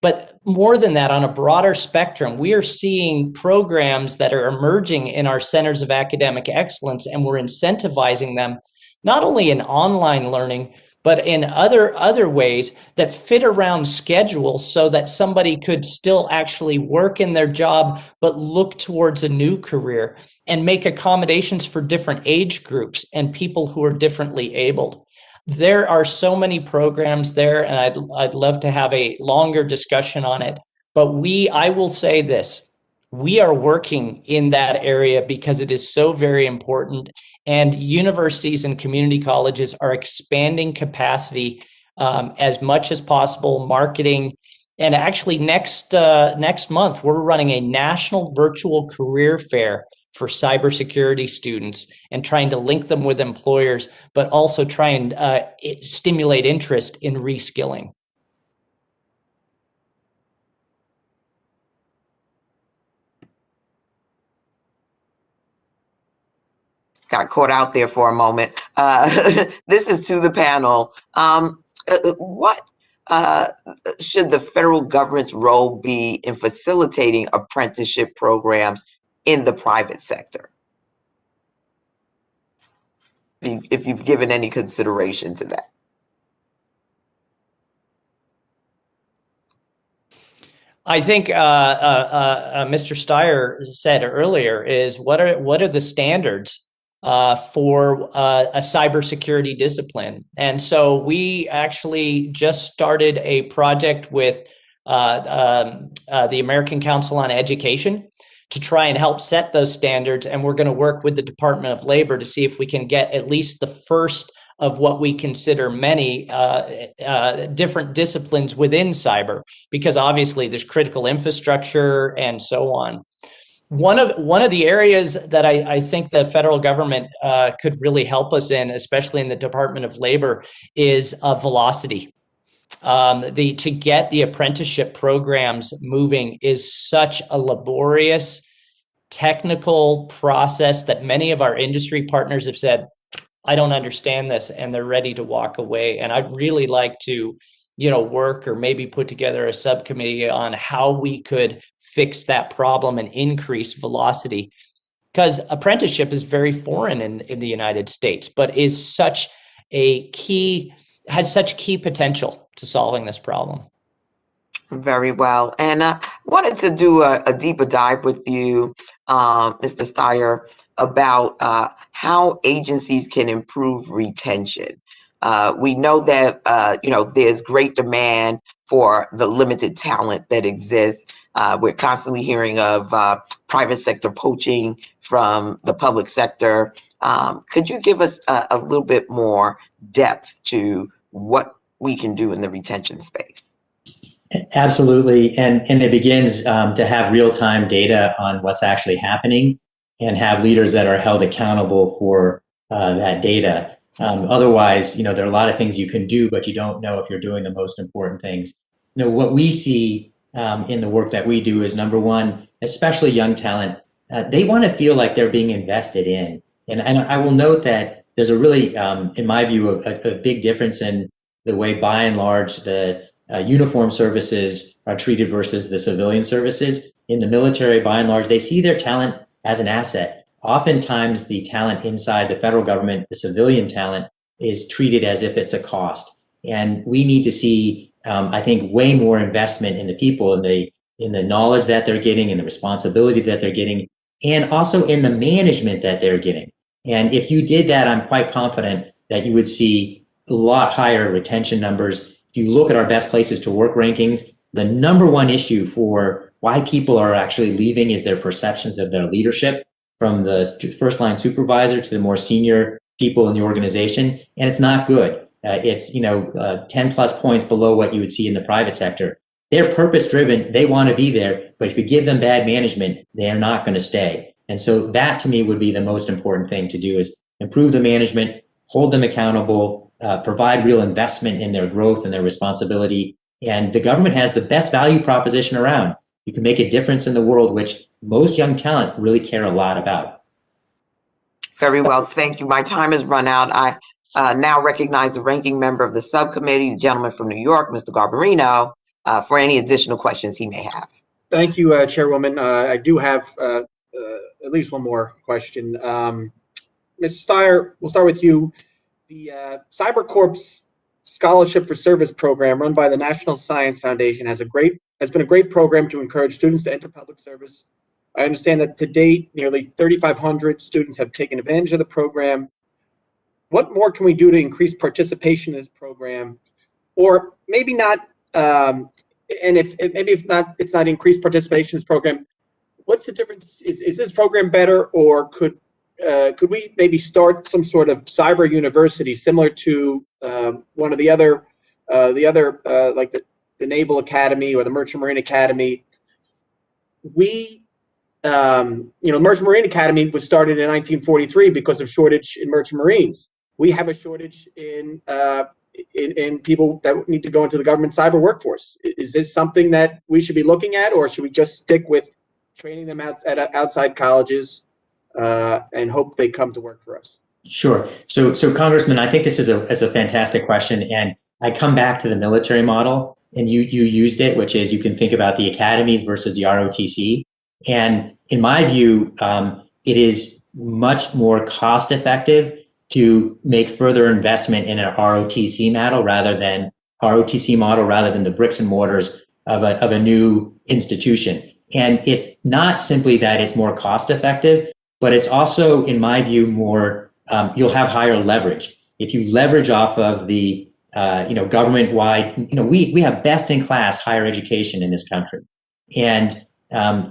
But more than that, on a broader spectrum, we are seeing programs that are emerging in our centers of academic excellence, and we're incentivizing them, not only in online learning, but in other ways that fit around schedules so that somebody could still actually work in their job, but look towards a new career and make accommodations for different age groups and people who are differently abled. There are so many programs there, and I'd love to have a longer discussion on it. But I will say this, we are working in that area because it is so very important. And universities and community colleges are expanding capacity as much as possible, marketing. And actually next month, we're running a national virtual career fair for cybersecurity students and trying to link them with employers, but also try and stimulate interest in reskilling. Got caught out there for a moment. This is to the panel. What should the federal government's role be in facilitating apprenticeship programs in the private sector? If you've given any consideration to that. I think Mr. Steyer said earlier is what are the standards for a cybersecurity discipline? And so we actually just started a project with the American Council on Education to try and help set those standards. And we're going to work with the Department of Labor to see if we can get at least the first of what we consider many different disciplines within cyber, because obviously there's critical infrastructure and so on. One of the areas that I think the federal government could really help us in, especially in the Department of Labor, is velocity. To get the apprenticeship programs moving is such a laborious technical process that many of our industry partners have said, I don't understand this, and they're ready to walk away. And I'd really like to, work or maybe put together a subcommittee on how we could fix that problem and increase velocity. Because apprenticeship is very foreign in the United States, but has such key potential to solving this problem. Very well. And I wanted to do a deeper dive with you, Mr. Steyer, about how agencies can improve retention. We know that, there's great demand for the limited talent that exists. We're constantly hearing of private sector poaching from the public sector. Could you give us a little bit more depth to what we can do in the retention space? Absolutely. And it begins to have real-time data on what's actually happening and have leaders that are held accountable for that data. Otherwise, there are a lot of things you can do, but you don't know if you're doing the most important things. What we see in the work that we do is, number one, especially young talent, they want to feel like they're being invested in. And I will note that there's a really, in my view, a big difference in the way, by and large, the uniform services are treated versus the civilian services. In the military, by and large, they see their talent as an asset. Oftentimes, the talent inside the federal government, the civilian talent, is treated as if it's a cost. And we need to see, I think, way more investment in the people, in the knowledge that they're getting, in the responsibility that they're getting, and also in the management that they're getting. And if you did that, I'm quite confident that you would see a lot higher retention numbers. If you look at our best places to work rankings, the number one issue for why people are actually leaving is their perceptions of their leadership, from the first line supervisor to the more senior people in the organization. And it's not good. It's 10 plus points below what you would see in the private sector. They're purpose driven. They want to be there. But if you give them bad management, they're not going to stay. And so that, to me, would be the most important thing to do, is improve the management, hold them accountable, provide real investment in their growth and their responsibility. And the government has the best value proposition around. You can make a difference in the world, which most young talent really care a lot about. Very well. Thank you. My time has run out. I now recognize the ranking member of the subcommittee, the gentleman from New York, Mr. Garbarino, for any additional questions he may have. Thank you, Chairwoman. I do have at least one more question. Ms. Steyer, we'll start with you. The CyberCorp's Scholarship for Service program, run by the National Science Foundation, has been a great program to encourage students to enter public service. I understand that to date, nearly 3,500 students have taken advantage of the program. What more can we do to increase participation in this program? Or maybe not, and if it's not increased participation in this program, what's the difference? Is this program better, or could we maybe start some sort of cyber university similar to one of the other like the Naval Academy or the Merchant Marine Academy? The Merchant Marine Academy was started in 1943 because of shortage in merchant marines. We have a shortage in people that need to go into the government cyber workforce. Is this something that we should be looking at, or should we just stick with training them at outside colleges and hope they come to work for us? Sure. So Congressman, I think this is a fantastic question, and I come back to the military model, and you used it, which is you can think about the academies versus the ROTC. And in my view, it is much more cost effective to make further investment in an ROTC model rather than the bricks and mortars of a new institution. And it's not simply that it's more cost effective, but it's also, in my view, more you'll have higher leverage if you leverage off of the government-wide. We have best-in-class higher education in this country, and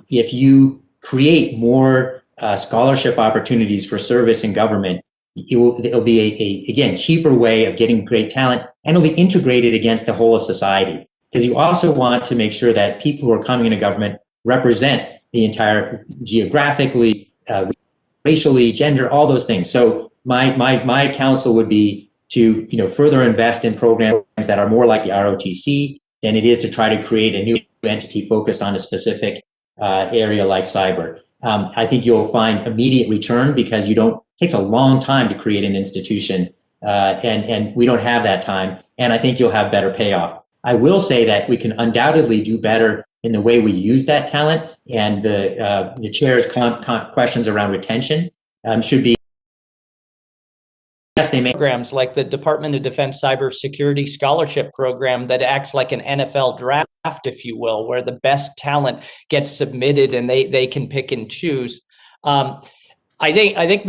if you create more scholarship opportunities for service in government, it'll be again cheaper way of getting great talent, and it'll be integrated against the whole of society. Because you also want to make sure that people who are coming into government represent the entire geographically, racially, gender, all those things. So my counsel would be to further invest in programs that are more like the ROTC than it is to try to create a new entity focused on a specific area like cyber. I think you'll find immediate return because it takes a long time to create an institution, and we don't have that time. And I think you'll have better payoff. I will say that we can undoubtedly do better in the way we use that talent, and the chair's questions around retention should be. Yes, they make programs like the Department of Defense Cybersecurity Scholarship Program that acts like an NFL draft, if you will, where the best talent gets submitted and they can pick and choose. I think